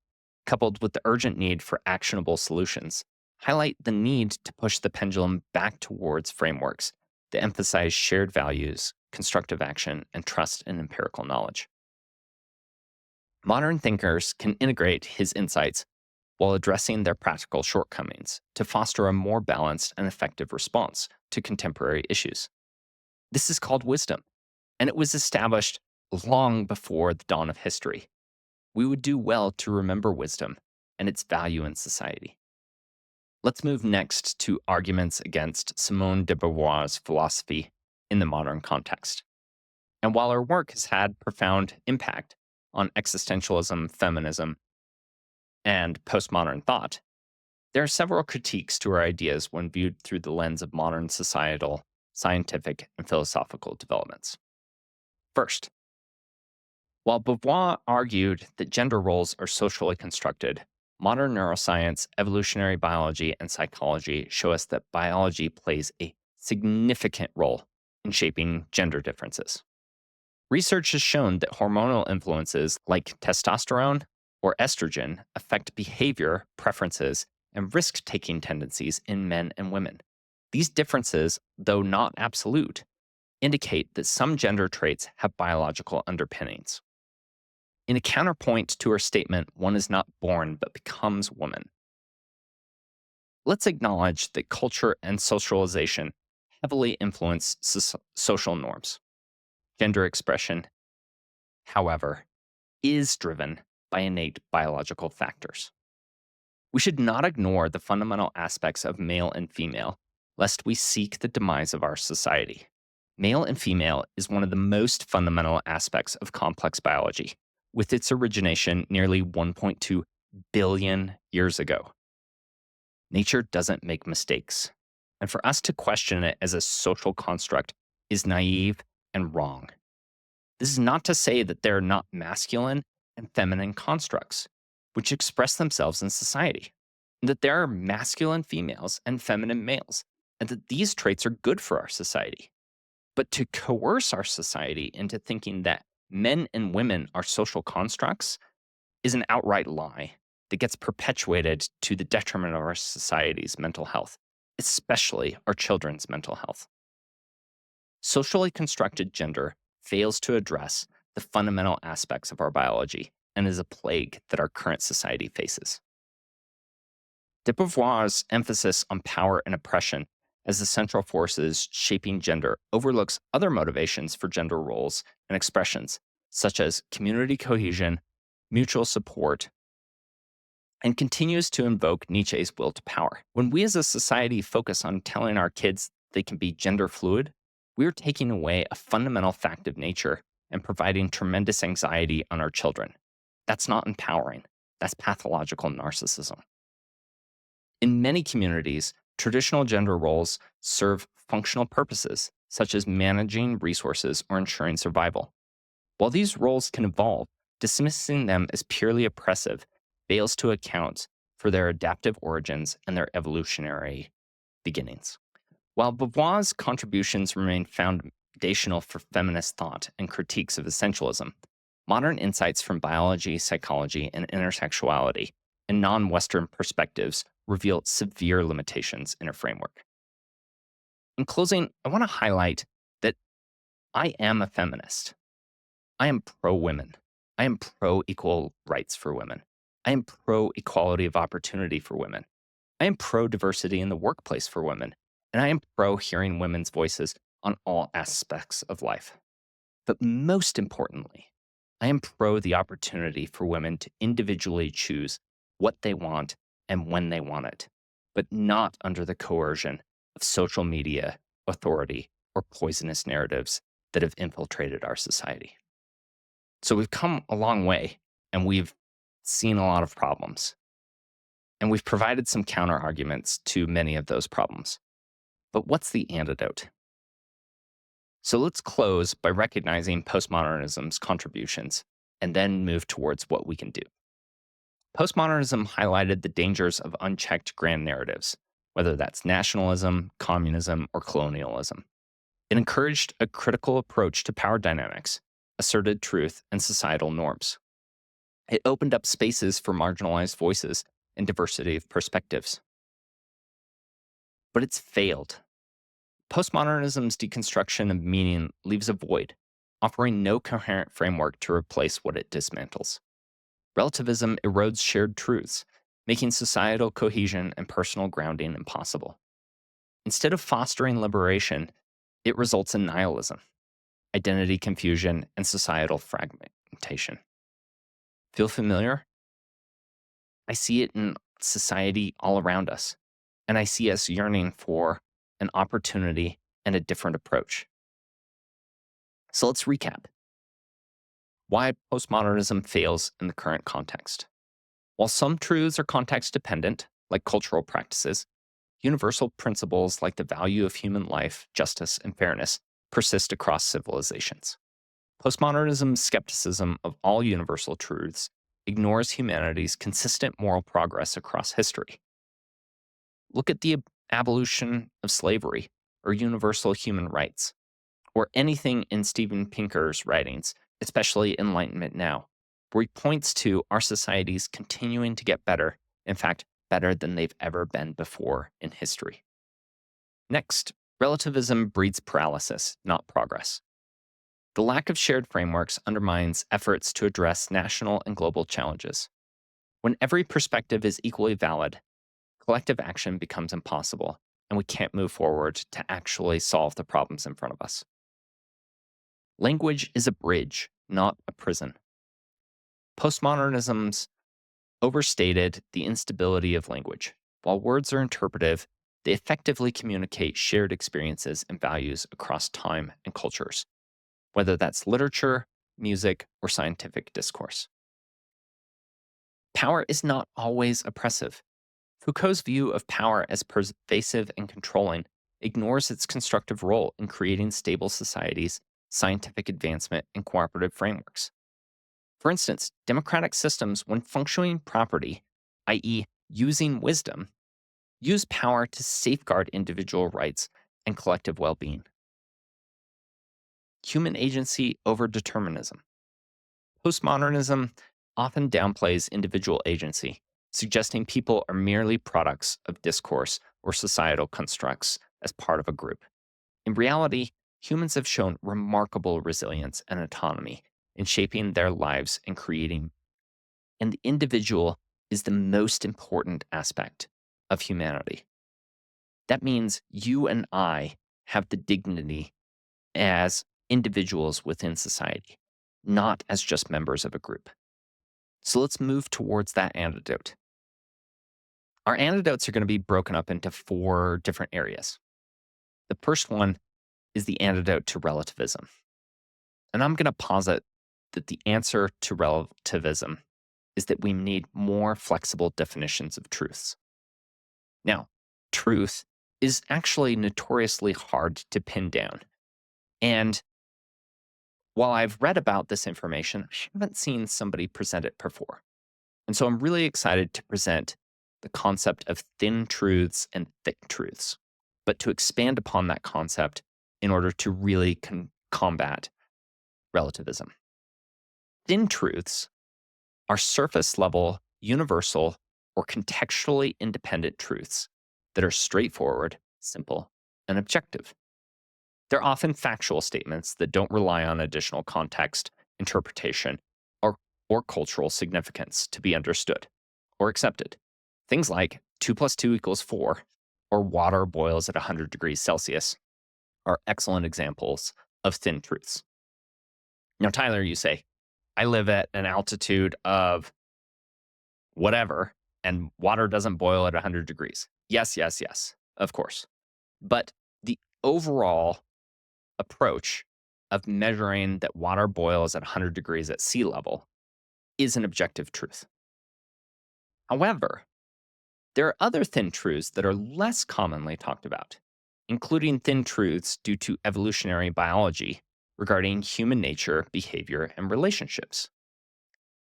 coupled with the urgent need for actionable solutions, highlight the need to push the pendulum back towards frameworks that emphasize shared values, constructive action, and trust in empirical knowledge. Modern thinkers can integrate his insights while addressing their practical shortcomings to foster a more balanced and effective response to contemporary issues. This is called wisdom, and it was established long before the dawn of history. We would do well to remember wisdom and its value in society. Let's move next to arguments against Simone de Beauvoir's philosophy in the modern context. And while her work has had profound impact on existentialism, feminism, and postmodern thought, there are several critiques to her ideas when viewed through the lens of modern societal, scientific, and philosophical developments. First, while Beauvoir argued that gender roles are socially constructed, modern neuroscience, evolutionary biology, and psychology show us that biology plays a significant role in shaping gender differences. Research has shown that hormonal influences like testosterone or estrogen affect behavior, preferences, and risk taking tendencies in men and women. These differences, though not absolute, indicate that some gender traits have biological underpinnings. In a counterpoint to her statement, one is not born but becomes woman, let's acknowledge that culture and socialization heavily influence social norms. Gender expression, however, is driven by innate biological factors. We should not ignore the fundamental aspects of male and female, lest we seek the demise of our society. Male and female is one of the most fundamental aspects of complex biology, with its origination nearly 1.2 billion years ago. Nature doesn't make mistakes, and for us to question it as a social construct is naive and wrong. This is not to say that there are not masculine and feminine constructs which express themselves in society, and that there are masculine females and feminine males, and that these traits are good for our society. But to coerce our society into thinking that men and women are social constructs is an outright lie that gets perpetuated to the detriment of our society's mental health, especially our children's mental health. Socially constructed gender fails to address the fundamental aspects of our biology and is a plague that our current society faces. De Beauvoir's emphasis on power and oppression as the central forces shaping gender overlooks other motivations for gender roles and expressions, such as community cohesion, mutual support, and continues to invoke Nietzsche's will to power. When we as a society focus on telling our kids they can be gender fluid, we are taking away a fundamental fact of nature and providing tremendous anxiety on our children. That's not empowering. That's pathological narcissism. In many communities, traditional gender roles serve functional purposes, such as managing resources or ensuring survival. While these roles can evolve, dismissing them as purely oppressive fails to account for their adaptive origins and their evolutionary beginnings. While Beauvoir's contributions remain foundational for feminist thought and critiques of essentialism, modern insights from biology, psychology, and intersexuality and non-Western perspectives reveal severe limitations in her framework. In closing, I want to highlight that I am a feminist. I am pro-women. I am pro-equal rights for women. I am pro-equality of opportunity for women. I am pro-diversity in the workplace for women. And I am pro-hearing women's voices on all aspects of life. But most importantly, I am pro the opportunity for women to individually choose what they want and when they want it, but not under the coercion of social media, authority, or poisonous narratives that have infiltrated our society. So we've come a long way and we've seen a lot of problems. And we've provided some counter arguments to many of those problems. But what's the antidote? So let's close by recognizing postmodernism's contributions and then move towards what we can do. Postmodernism highlighted the dangers of unchecked grand narratives, whether that's nationalism, communism, or colonialism. It encouraged a critical approach to power dynamics, asserted truth, and societal norms. It opened up spaces for marginalized voices and diversity of perspectives. But it's failed. Postmodernism's deconstruction of meaning leaves a void, offering no coherent framework to replace what it dismantles. Relativism erodes shared truths, making societal cohesion and personal grounding impossible. Instead of fostering liberation, it results in nihilism, identity confusion, and societal fragmentation. Feel familiar? I see it in society all around us, and I see us yearning for an opportunity and a different approach. So let's recap. Why postmodernism fails in the current context. While some truths are context dependent, like cultural practices, universal principles like the value of human life, justice, and fairness persist across civilizations. Postmodernism's skepticism of all universal truths ignores humanity's consistent moral progress across history. Look at the abolition of slavery or universal human rights, or anything in Steven Pinker's writings, especially Enlightenment Now, where he points to our societies continuing to get better, in fact, better than they've ever been before in history. Next, relativism breeds paralysis, not progress. The lack of shared frameworks undermines efforts to address national and global challenges. When every perspective is equally valid, collective action becomes impossible, and we can't move forward to actually solve the problems in front of us. Language is a bridge, not a prison. Postmodernism's overstated the instability of language. While words are interpretive, they effectively communicate shared experiences and values across time and cultures, whether that's literature, music, or scientific discourse. Power is not always oppressive. Foucault's view of power as pervasive and controlling ignores its constructive role in creating stable societies, scientific advancement, and cooperative frameworks. For instance, democratic systems, when functioning properly, i.e., using wisdom, use power to safeguard individual rights and collective well being. Human agency over determinism. Postmodernism often downplays individual agency, suggesting people are merely products of discourse or societal constructs as part of a group. In reality, humans have shown remarkable resilience and autonomy in shaping their lives and creating. And the individual is the most important aspect of humanity. That means you and I have the dignity as individuals within society, not as just members of a group. So let's move towards that antidote. Our antidotes are going to be broken up into 4 different areas. The first one is the antidote to relativism. And I'm going to posit that the answer to relativism is that we need more flexible definitions of truths. Now, truth is actually notoriously hard to pin down. And while I've read about this information, I haven't seen somebody present it before. And so I'm really excited to present the concept of thin truths and thick truths, but to expand upon that concept in order to really combat relativism. Thin truths are surface level, universal, or contextually independent truths that are straightforward, simple, and objective. They're often factual statements that don't rely on additional context, interpretation, or cultural significance to be understood or accepted. Things like 2 plus 2 equals 4 or water boils at 100 degrees Celsius are excellent examples of thin truths. Now, Tyler, you say, I live at an altitude of whatever, and water doesn't boil at 100 degrees. Yes, yes, yes, of course. But the overall approach of measuring that water boils at 100 degrees at sea level is an objective truth. However, there are other thin truths that are less commonly talked about, including thin truths due to evolutionary biology regarding human nature, behavior, and relationships.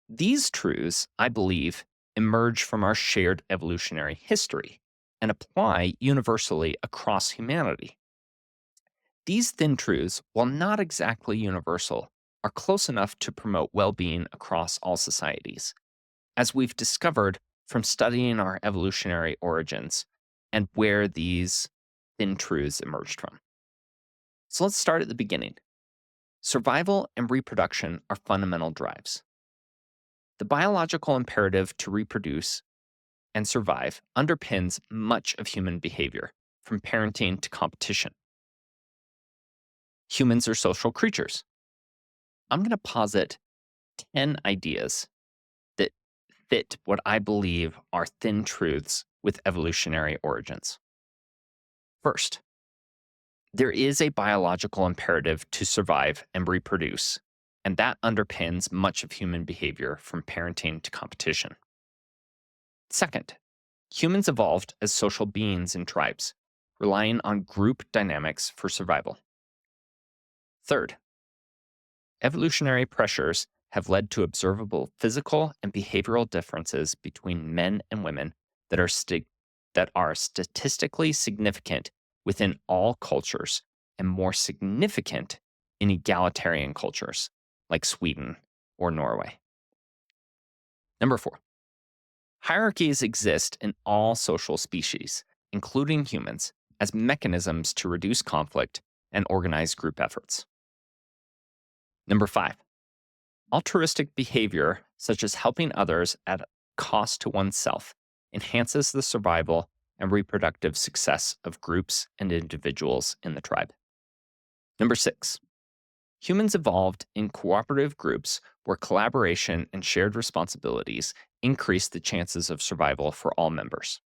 These truths, I believe, emerge from our shared evolutionary history and apply universally across humanity. These thin truths, while not exactly universal, are close enough to promote well being across all societies, as we've discovered from studying our evolutionary origins and where these thin truths emerged from. So let's start at the beginning. Survival and reproduction are fundamental drives. The biological imperative to reproduce and survive underpins much of human behavior, from parenting to competition. Humans are social creatures. I'm going to posit 10 ideas that fit what I believe are thin truths with evolutionary origins. First, there is a biological imperative to survive and reproduce, and that underpins much of human behavior from parenting to competition. Second, humans evolved as social beings in tribes, relying on group dynamics for survival. Third, evolutionary pressures have led to observable physical and behavioral differences between men and women that are statistically significant within all cultures and more significant in egalitarian cultures like Sweden or Norway. Number 4, hierarchies exist in all social species, including humans, as mechanisms to reduce conflict and organize group efforts. Number 5, altruistic behavior, such as helping others at cost to oneself, enhances the survival and reproductive success of groups and individuals in the tribe. Number 6, humans evolved in cooperative groups where collaboration and shared responsibilities increase the chances of survival for all members.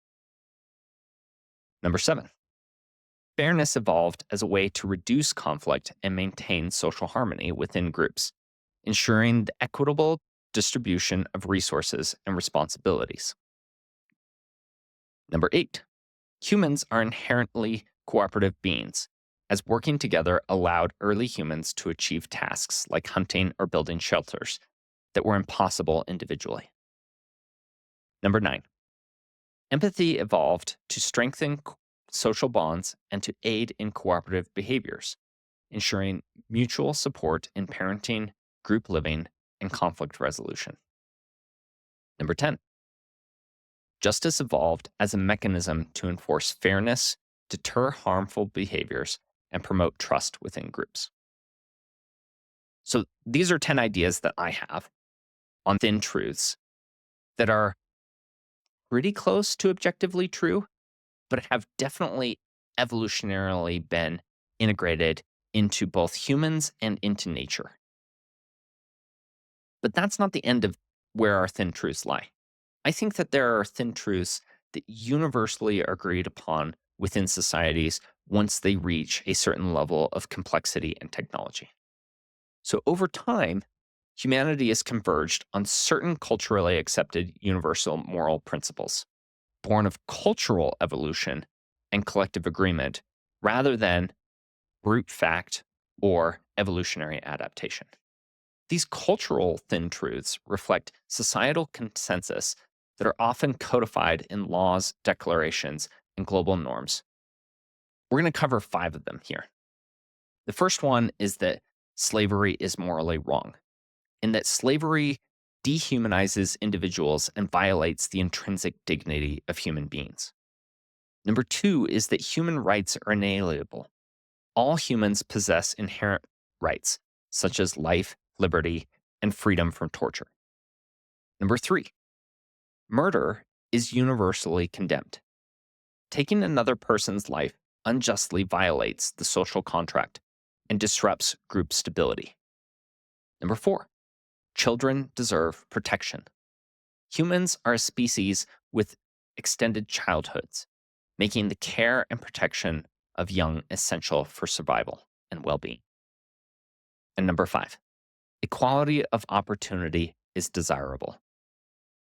Number 7, fairness evolved as a way to reduce conflict and maintain social harmony within groups, ensuring the equitable distribution of resources and responsibilities. Number 8, humans are inherently cooperative beings, as working together allowed early humans to achieve tasks like hunting or building shelters that were impossible individually. Number 9, empathy evolved to strengthen social bonds and to aid in cooperative behaviors, ensuring mutual support in parenting, group living, and conflict resolution. Number 10, justice evolved as a mechanism to enforce fairness, deter harmful behaviors, and promote trust within groups. So these are 10 ideas that I have on thin truths that are pretty close to objectively true, but have definitely evolutionarily been integrated into both humans and into nature. But that's not the end of where our thin truths lie. I think that there are thin truths that universally are agreed upon within societies once they reach a certain level of complexity and technology. So over time, humanity has converged on certain culturally accepted universal moral principles, born of cultural evolution and collective agreement, rather than brute fact or evolutionary adaptation. These cultural thin truths reflect societal consensus that are often codified in laws, declarations, and global norms. We're going to cover 5 of them here. The first one is that slavery is morally wrong, and that slavery dehumanizes individuals and violates the intrinsic dignity of human beings. Number 2 is that human rights are inalienable, all humans possess inherent rights, such as life, liberty, and freedom from torture. Number 3, murder is universally condemned. Taking another person's life unjustly violates the social contract and disrupts group stability. Number 4, children deserve protection. Humans are a species with extended childhoods, making the care and protection of young essential for survival and well-being. And number 5, equality of opportunity is desirable.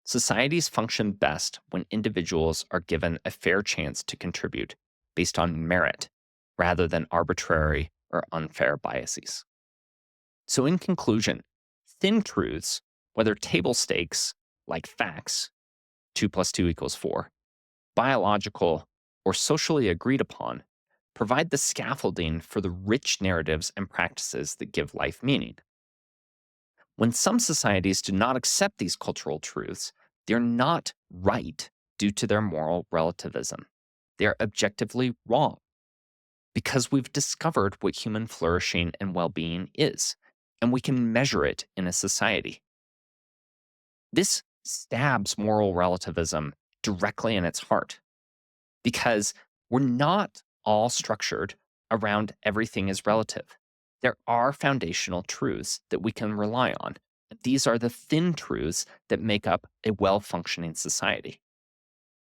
Societies function best when individuals are given a fair chance to contribute based on merit rather than arbitrary or unfair biases. So, in conclusion, thin truths, whether table stakes like facts, 2 plus 2 equals 4, biological, or socially agreed upon, provide the scaffolding for the rich narratives and practices that give life meaning. When some societies do not accept these cultural truths, they're not right due to their moral relativism. They're objectively wrong because we've discovered what human flourishing and well-being is, and we can measure it in a society. This stabs moral relativism directly in its heart because we're not all structured around everything is relative. There are foundational truths that we can rely on. These are the thin truths that make up a well-functioning society.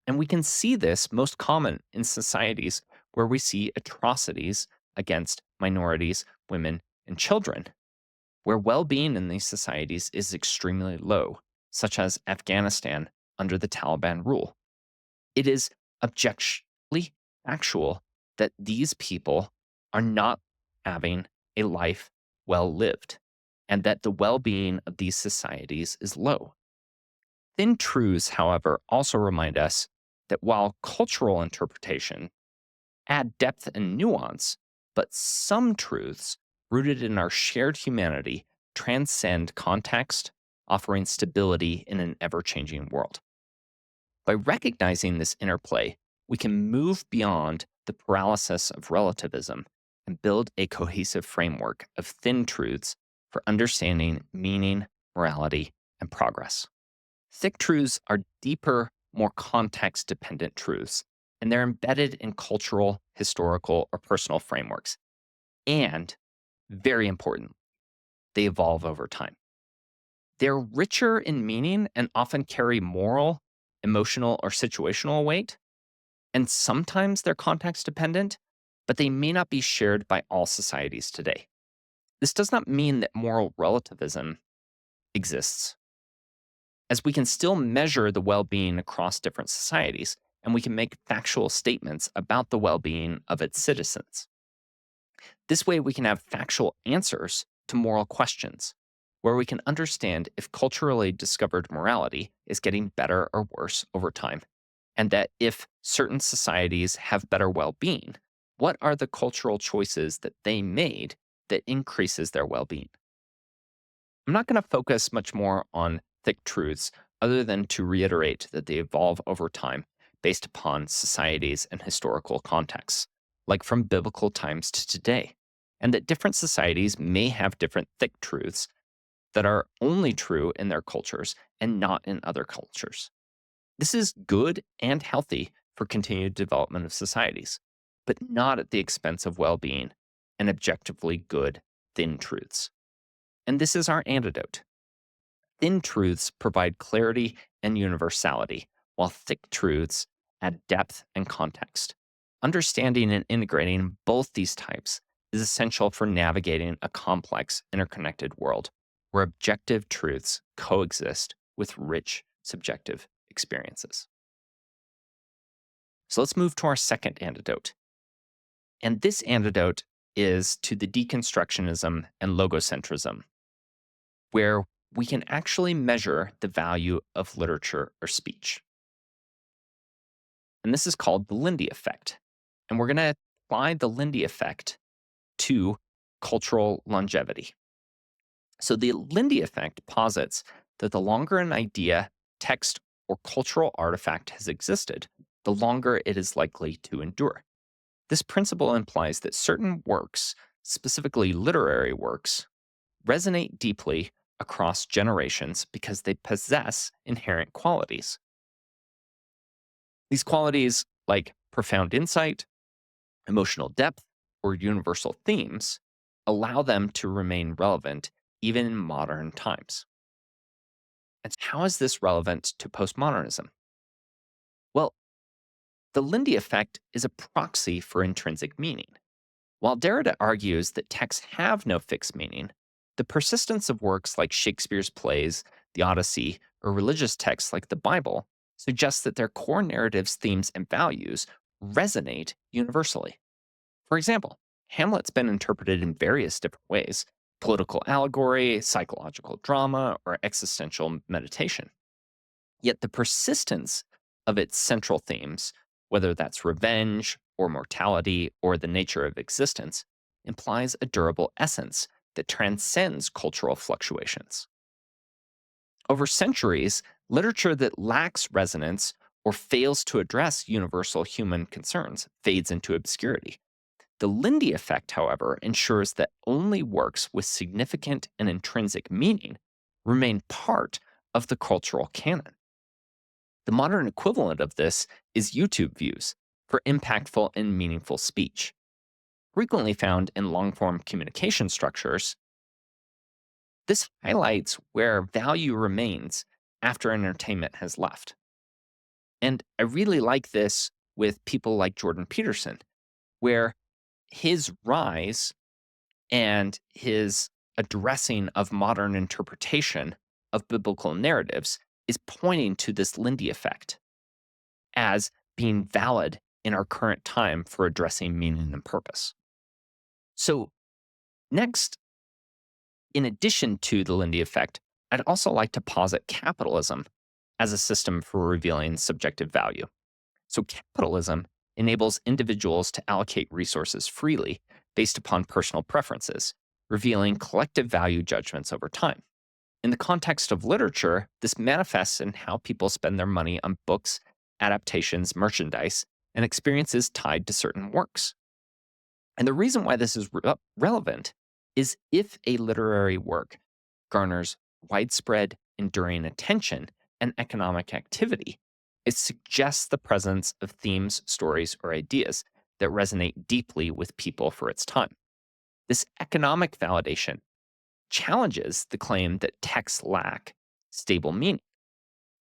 And we can see this most common in societies where we see atrocities against minorities, women, and children, where well-being in these societies is extremely low, such as Afghanistan under the Taliban rule. It is objectively factual that these people are not having a life well lived, and that the well-being of these societies is low. Thin truths, however, also remind us that while cultural interpretation add depth and nuance, but some truths rooted in our shared humanity transcend context, offering stability in an ever-changing world. By recognizing this interplay, we can move beyond the paralysis of relativism and build a cohesive framework of thin truths for understanding meaning, morality, and progress. Thick truths are deeper, more context-dependent truths, and they're embedded in cultural, historical, or personal frameworks. And, very important, they evolve over time. They're richer in meaning and often carry moral, emotional, or situational weight, and sometimes they're context-dependent, but they may not be shared by all societies today. This does not mean that moral relativism exists, as we can still measure the well-being across different societies, and we can make factual statements about the well-being of its citizens. This way, we can have factual answers to moral questions, where we can understand if culturally discovered morality is getting better or worse over time, and that if certain societies have better well-being, what are the cultural choices that they made that increases their well-being? I'm not going to focus much more on thick truths other than to reiterate that they evolve over time based upon societies and historical contexts, like from biblical times to today, and that different societies may have different thick truths that are only true in their cultures and not in other cultures. This is good and healthy for continued development of societies, but not at the expense of well-being and objectively good, thin truths. And this is our antidote. Thin truths provide clarity and universality, while thick truths add depth and context. Understanding and integrating both these types is essential for navigating a complex, interconnected world where objective truths coexist with rich, subjective experiences. So let's move to our second antidote. And this antidote is to the deconstructionism and logocentrism, where we can actually measure the value of literature or speech. And this is called the Lindy effect. And we're going to apply the Lindy effect to cultural longevity. So the Lindy effect posits that the longer an idea, text, or cultural artifact has existed, the longer it is likely to endure. This principle implies that certain works, specifically literary works, resonate deeply across generations because they possess inherent qualities. These qualities, like profound insight, emotional depth, or universal themes, allow them to remain relevant even in modern times. And how is this relevant to postmodernism? Well, the Lindy effect is a proxy for intrinsic meaning. While Derrida argues that texts have no fixed meaning, the persistence of works like Shakespeare's plays, the Odyssey, or religious texts like the Bible suggests that their core narratives, themes, and values resonate universally. For example, Hamlet's been interpreted in various different ways: political allegory, psychological drama, or existential meditation. Yet the persistence of its central themes, whether that's revenge or mortality or the nature of existence, implies a durable essence that transcends cultural fluctuations. Over centuries, literature that lacks resonance or fails to address universal human concerns fades into obscurity. The Lindy effect, however, ensures that only works with significant and intrinsic meaning remain part of the cultural canon. The modern equivalent of this is YouTube views for impactful and meaningful speech. Frequently found in long form communication structures, this highlights where value remains after entertainment has left. And I really like this with people like Jordan Peterson, where his rise and his addressing of modern interpretation of biblical narratives is pointing to this Lindy effect as being valid in our current time for addressing meaning and purpose. So, next, in addition to the Lindy effect, I'd also like to posit capitalism as a system for revealing subjective value. So, capitalism enables individuals to allocate resources freely based upon personal preferences, revealing collective value judgments over time. In the context of literature, this manifests in how people spend their money on books, adaptations, merchandise, and experiences tied to certain works. And the reason why this is relevant is if a literary work garners widespread, enduring attention and economic activity, it suggests the presence of themes, stories, or ideas that resonate deeply with people for its time. This economic validation challenges the claim that texts lack stable meaning.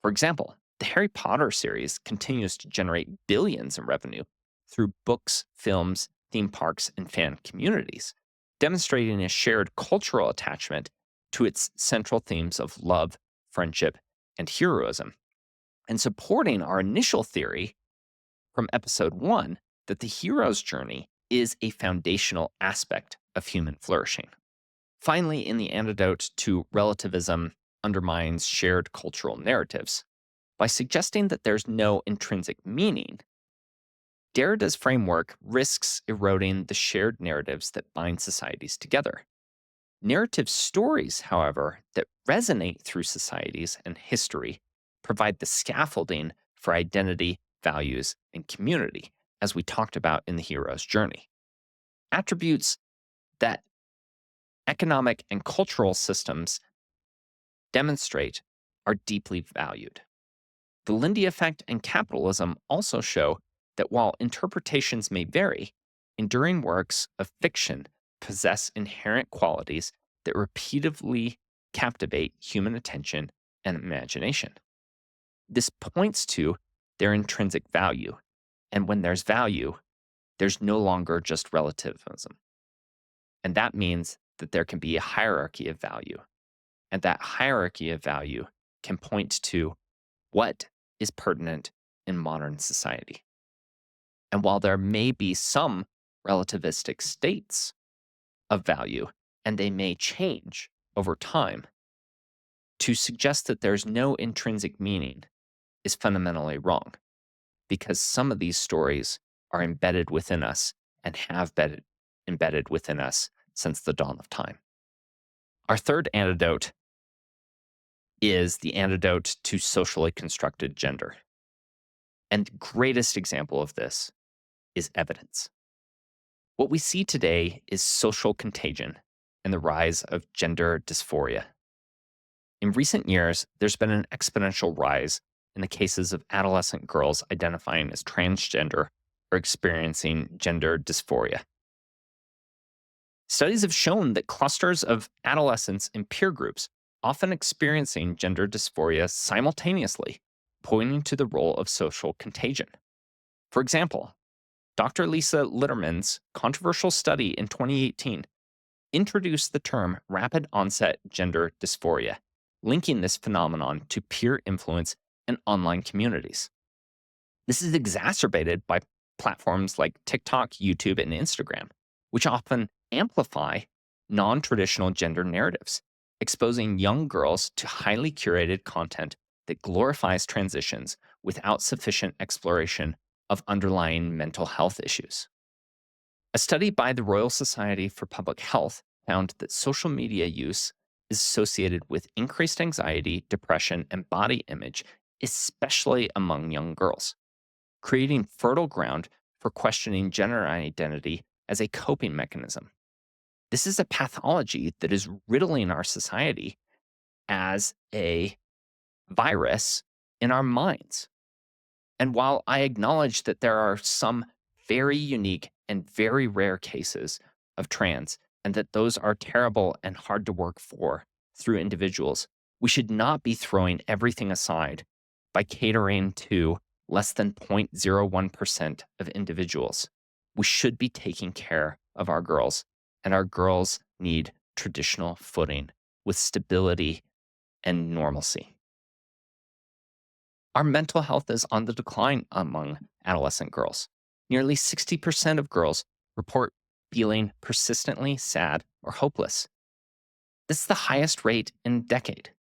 For example, the Harry Potter series continues to generate billions in revenue through books, films, theme parks, and fan communities, demonstrating a shared cultural attachment to its central themes of love, friendship, and heroism, and supporting our initial theory from episode 1 that the hero's journey is a foundational aspect of human flourishing. Finally, in the antidote to relativism undermines shared cultural narratives by suggesting that there's no intrinsic meaning. Derrida's framework risks eroding the shared narratives that bind societies together. Narrative stories, however, that resonate through societies and history provide the scaffolding for identity, values, and community, as we talked about in the hero's journey. Attributes that economic and cultural systems demonstrate are deeply valued. The Lindy effect and capitalism also show that while interpretations may vary, enduring works of fiction possess inherent qualities that repeatedly captivate human attention and imagination. This points to their intrinsic value, and when there's value, there's no longer just relativism. And that means that there can be a hierarchy of value, and that hierarchy of value can point to what is pertinent in modern society. And while there may be some relativistic states of value, and they may change over time, to suggest that there's no intrinsic meaning is fundamentally wrong, because some of these stories are embedded within us and have been embedded within us since the dawn of time. Our third antidote is the antidote to socially constructed gender. And the greatest example of this is evidence. What we see today is social contagion and the rise of gender dysphoria. In recent years, there's been an exponential rise in the cases of adolescent girls identifying as transgender or experiencing gender dysphoria. Studies have shown that clusters of adolescents in peer groups often experiencing gender dysphoria simultaneously, pointing to the role of social contagion. For example, Dr. Lisa Litterman's controversial study in 2018 introduced the term rapid onset gender dysphoria, linking this phenomenon to peer influence and online communities. This is exacerbated by platforms like TikTok, YouTube, and Instagram, which often amplify non traditional gender narratives, exposing young girls to highly curated content that glorifies transitions without sufficient exploration of underlying mental health issues. A study by the Royal Society for Public Health found that social media use is associated with increased anxiety, depression, and body image, especially among young girls, creating fertile ground for questioning gender identity as a coping mechanism. This is a pathology that is riddling our society as a virus in our minds. And while I acknowledge that there are some very unique and very rare cases of trans, and that those are terrible and hard to work for through individuals, we should not be throwing everything aside by catering to less than 0.01% of individuals. We should be taking care of our girls, and our girls need traditional footing with stability and normalcy. Our mental health is on the decline among adolescent girls. Nearly 60% of girls report feeling persistently sad or hopeless. This is the highest rate in a decade.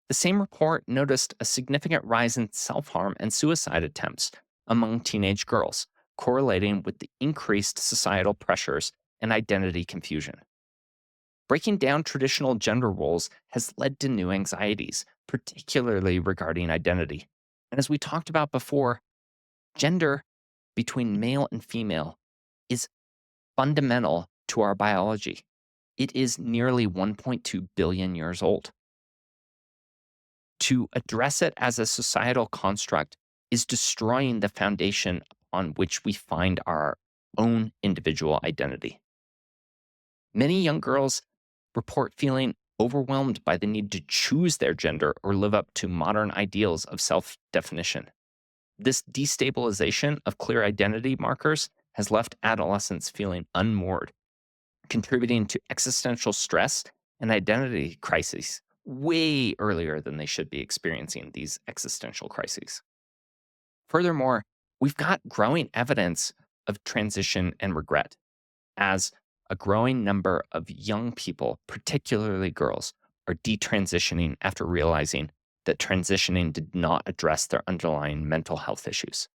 The same report noticed a significant rise in self harm and suicide attempts among teenage girls, correlating with the increased societal pressures and identity confusion. Breaking down traditional gender roles has led to new anxieties, particularly regarding identity. And as we talked about before, gender between male and female is fundamental to our biology. It is nearly 1.2 billion years old. To address it as a societal construct is destroying the foundation on which we find our own individual identity. Many young girls report feeling overwhelmed by the need to choose their gender or live up to modern ideals of self definition. This destabilization of clear identity markers has left adolescents feeling unmoored, contributing to existential stress and identity crises way earlier than they should be experiencing these existential crises. Furthermore, we've got growing evidence of transition and regret, as a growing number of young people, particularly girls, are detransitioning after realizing that transitioning did not address their underlying mental health issues.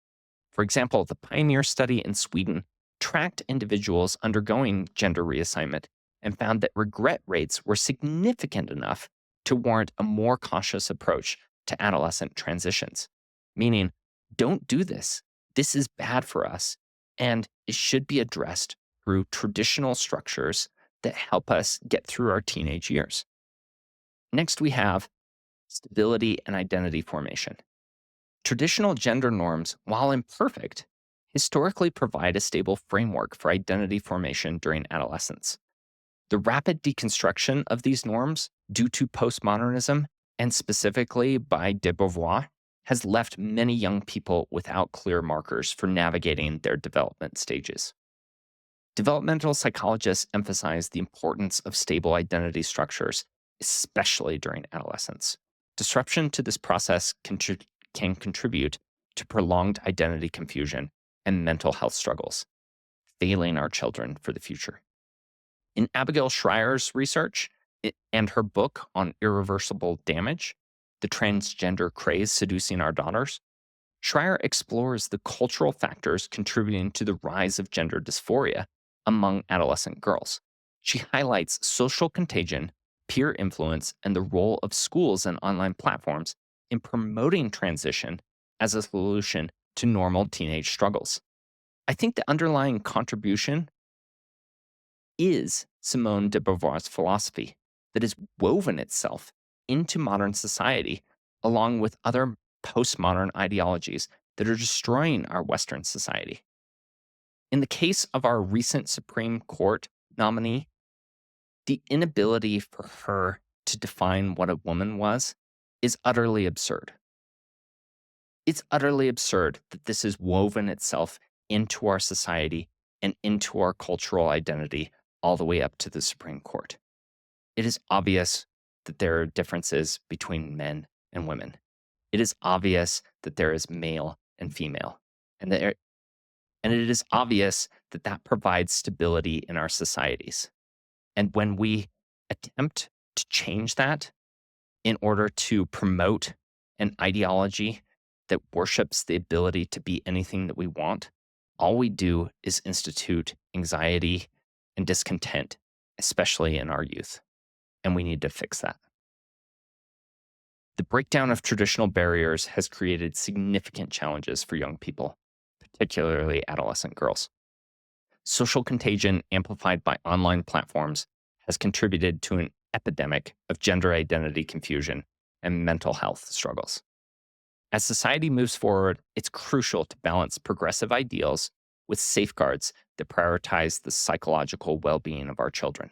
For example, the Pioneer study in Sweden tracked individuals undergoing gender reassignment and found that regret rates were significant enough to warrant a more cautious approach to adolescent transitions, meaning, don't do this. This is bad for us, and it should be addressed through traditional structures that help us get through our teenage years. Next, we have stability and identity formation. Traditional gender norms, while imperfect, historically provide a stable framework for identity formation during adolescence. The rapid deconstruction of these norms due to postmodernism, and specifically by de Beauvoir, has left many young people without clear markers for navigating their development stages. Developmental psychologists emphasize the importance of stable identity structures, especially during adolescence. Disruption to this process can contribute to prolonged identity confusion and mental health struggles, failing our children for the future. In Abigail Schreier's research and her book on irreversible damage, The Transgender Craze Seducing Our Daughters, Schreier explores the cultural factors contributing to the rise of gender dysphoria among adolescent girls. She highlights social contagion, peer influence, and the role of schools and online platforms in promoting transition as a solution to normal teenage struggles. I think the underlying contribution is Simone de Beauvoir's philosophy that has woven itself into modern society, along with other postmodern ideologies that are destroying our Western society. In the case of our recent Supreme Court nominee, the inability for her to define what a woman was is utterly absurd. It's utterly absurd that this has woven itself into our society and into our cultural identity all the way up to the Supreme Court. It is obvious that there are differences between men and women. It is obvious that there is male and female. And it is obvious that that provides stability in our societies. And when we attempt to change that in order to promote an ideology that worships the ability to be anything that we want, all we do is institute anxiety and discontent, especially in our youth. And we need to fix that. The breakdown of traditional barriers has created significant challenges for young people, particularly adolescent girls. Social contagion amplified by online platforms has contributed to an epidemic of gender identity confusion and mental health struggles. As society moves forward, it's crucial to balance progressive ideals with safeguards that prioritize the psychological well-being of our children.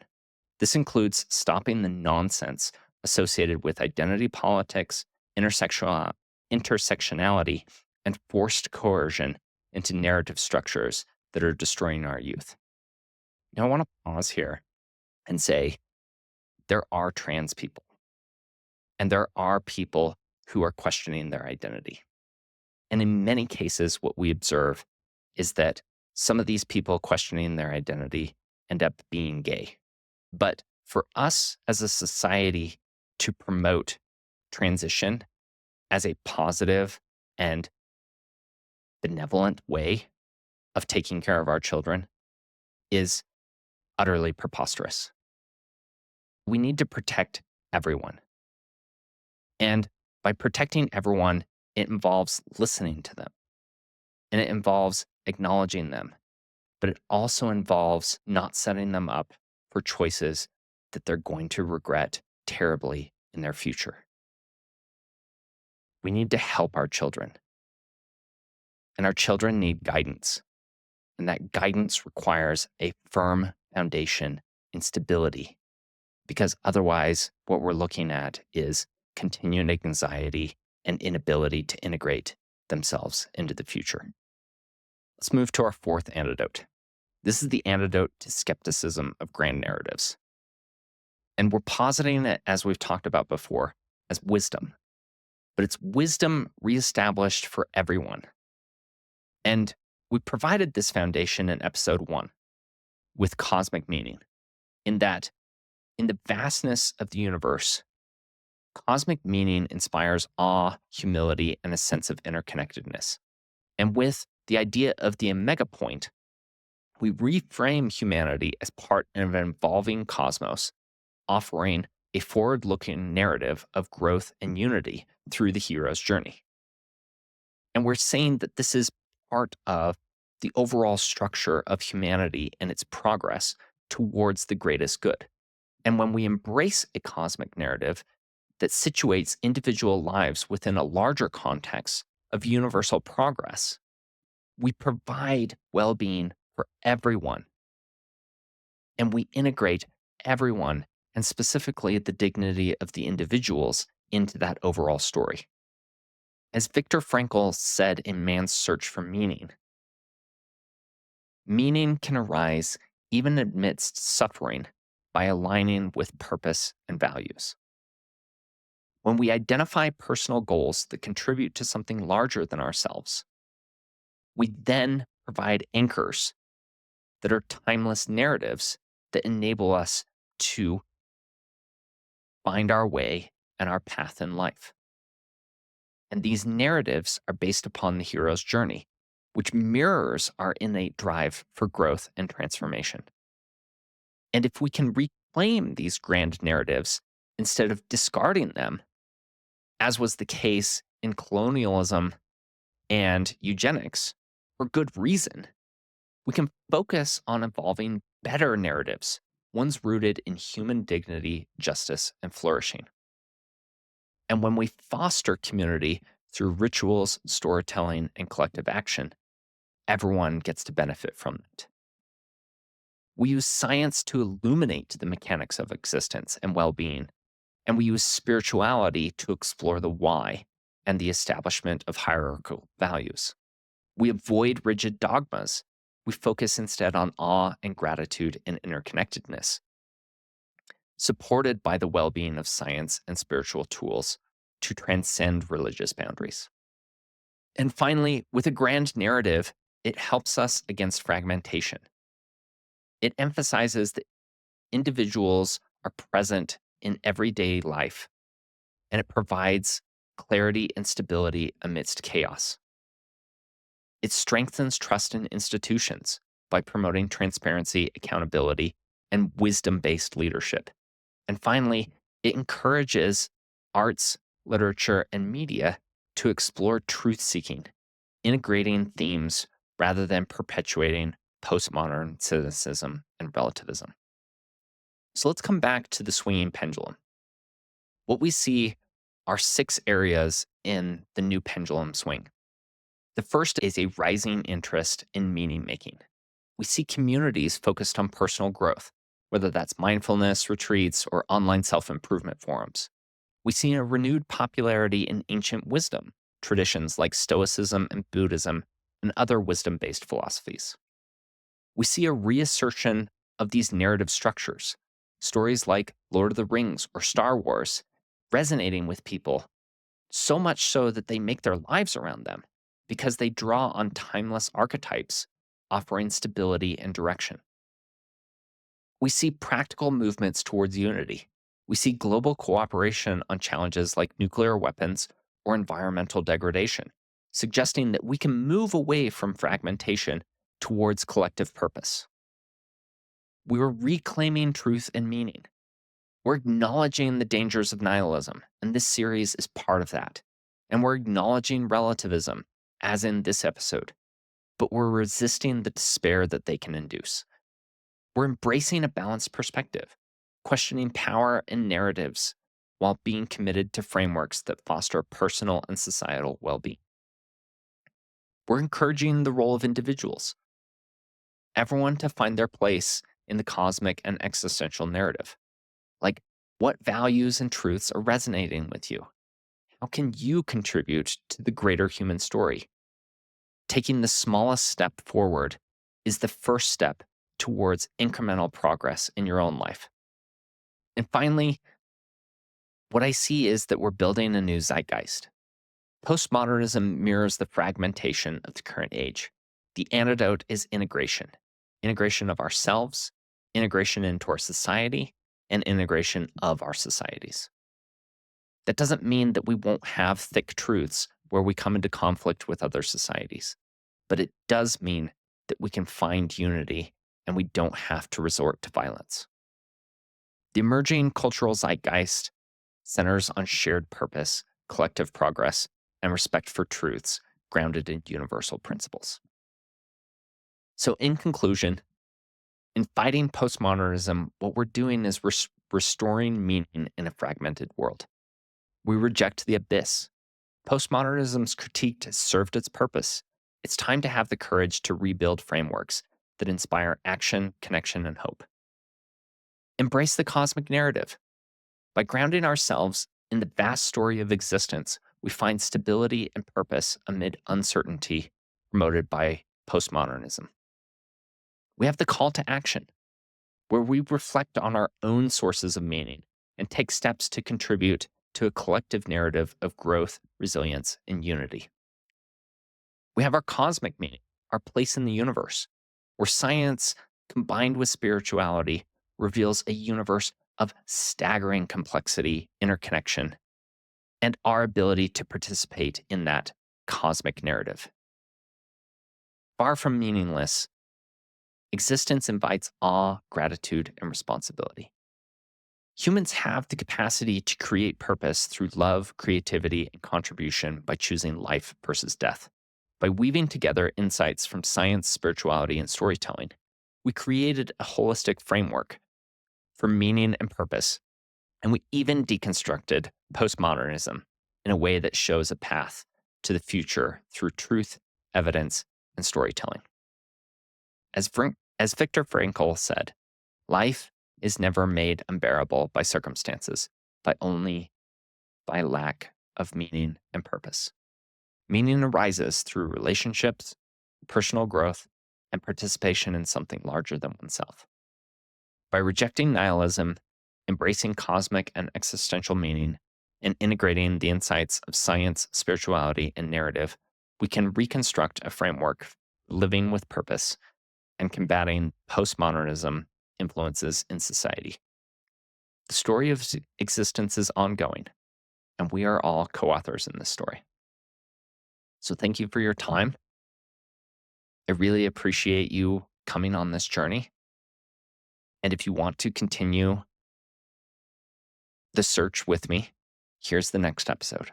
This includes stopping the nonsense associated with identity politics, intersectionality, and forced coercion into narrative structures that are destroying our youth. Now, I want to pause here and say there are trans people, and there are people who are questioning their identity. And in many cases, what we observe is that some of these people questioning their identity end up being gay. But for us as a society to promote transition as a positive and benevolent way of taking care of our children is utterly preposterous. We need to protect everyone. And by protecting everyone, it involves listening to them. And it involves acknowledging them. But it also involves not setting them up for choices that they're going to regret terribly in their future. We need to help our children. And our children need guidance. And that guidance requires a firm foundation in stability. Because otherwise, what we're looking at is continued anxiety and inability to integrate themselves into the future. Let's move to our fourth antidote. This is the antidote to skepticism of grand narratives. And we're positing it, as we've talked about before, as wisdom. But it's wisdom reestablished for everyone. And we provided this foundation in episode 1 with cosmic meaning, in that in the vastness of the universe, cosmic meaning inspires awe, humility, and a sense of interconnectedness. And with the idea of the omega point, we reframe humanity as part of an evolving cosmos, offering a forward-looking narrative of growth and unity through the hero's journey. And we're saying that this is part of the overall structure of humanity and its progress towards the greatest good. And when we embrace a cosmic narrative that situates individual lives within a larger context of universal progress, we provide well-being for everyone. And we integrate everyone, and specifically the dignity of the individuals, into that overall story. As Viktor Frankl said in Man's Search for Meaning, meaning can arise even amidst suffering by aligning with purpose and values. When we identify personal goals that contribute to something larger than ourselves, we then provide anchors that are timeless narratives that enable us to find our way and our path in life. And these narratives are based upon the hero's journey, which mirrors our innate drive for growth and transformation. And if we can reclaim these grand narratives instead of discarding them, as was the case in colonialism and eugenics, for good reason, we can focus on evolving better narratives, ones rooted in human dignity, justice, and flourishing. And when we foster community through rituals, storytelling, and collective action, everyone gets to benefit from it. We use science to illuminate the mechanics of existence and well being, and we use spirituality to explore the why and the establishment of hierarchical values. We avoid rigid dogmas. We focus instead on awe and gratitude and interconnectedness, supported by the well being of science and spiritual tools to transcend religious boundaries. And finally, with a grand narrative, it helps us against fragmentation. It emphasizes that individuals are present in everyday life, and it provides clarity and stability amidst chaos. It strengthens trust in institutions by promoting transparency, accountability, and wisdom based leadership. And finally, it encourages arts, literature, and media to explore truth seeking, integrating themes rather than perpetuating postmodern cynicism and relativism. So let's come back to the swinging pendulum. What we see are 6 areas in the new pendulum swing. The first is a rising interest in meaning making. We see communities focused on personal growth, whether that's mindfulness retreats or online self improvement forums. We see a renewed popularity in ancient wisdom, traditions like Stoicism and Buddhism, and other wisdom based philosophies. We see a reassertion of these narrative structures, stories like Lord of the Rings or Star Wars, resonating with people, so much so that they make their lives around them because they draw on timeless archetypes, offering stability and direction. We see practical movements towards unity. We see global cooperation on challenges like nuclear weapons or environmental degradation, suggesting that we can move away from fragmentation towards collective purpose. We're reclaiming truth and meaning. We're acknowledging the dangers of nihilism, and this series is part of that. And we're acknowledging relativism, as in this episode, but we're resisting the despair that they can induce. We're embracing a balanced perspective, questioning power and narratives while being committed to frameworks that foster personal and societal well being. We're encouraging the role of individuals, everyone to find their place in the cosmic and existential narrative. Like, what values and truths are resonating with you? How can you contribute to the greater human story? Taking the smallest step forward is the first step towards incremental progress in your own life. And finally, what I see is that we're building a new zeitgeist. Postmodernism mirrors the fragmentation of the current age. The antidote is integration of ourselves, integration into our society, and integration of our societies. That doesn't mean that we won't have thick truths where we come into conflict with other societies, but it does mean that we can find unity and we don't have to resort to violence. The emerging cultural zeitgeist centers on shared purpose, collective progress, and respect for truths grounded in universal principles. So, in conclusion, in fighting postmodernism, what we're doing is restoring meaning in a fragmented world. We reject the abyss. Postmodernism's critique has served its purpose. It's time to have the courage to rebuild frameworks that inspire action, connection, and hope. Embrace the cosmic narrative. By grounding ourselves in the vast story of existence, we find stability and purpose amid uncertainty promoted by postmodernism. We have the call to action, where we reflect on our own sources of meaning and take steps to contribute to a collective narrative of growth, resilience, and unity. We have our cosmic meaning, our place in the universe, where science combined with spirituality reveals a universe of staggering complexity, interconnection, and our ability to participate in that cosmic narrative. Far from meaningless, existence invites awe, gratitude, and responsibility. Humans have the capacity to create purpose through love, creativity, and contribution by choosing life versus death. By weaving together insights from science, spirituality, and storytelling, We created a holistic framework for meaning and purpose, and we even deconstructed postmodernism in a way that shows a path to the future through truth, evidence, and storytelling. As Viktor Frankl said, life is never made unbearable by circumstances, but only by lack of meaning and purpose. Meaning arises through relationships, personal growth, and participation in something larger than oneself. By rejecting nihilism, embracing cosmic and existential meaning, and integrating the insights of science, spirituality, and narrative, we can reconstruct a framework living with purpose and combating postmodernism influences in society. The story of existence is ongoing, and we are all co-authors in this story. So thank you for your time. I really appreciate you coming on this journey. And if you want to continue the search with me, here's the next episode.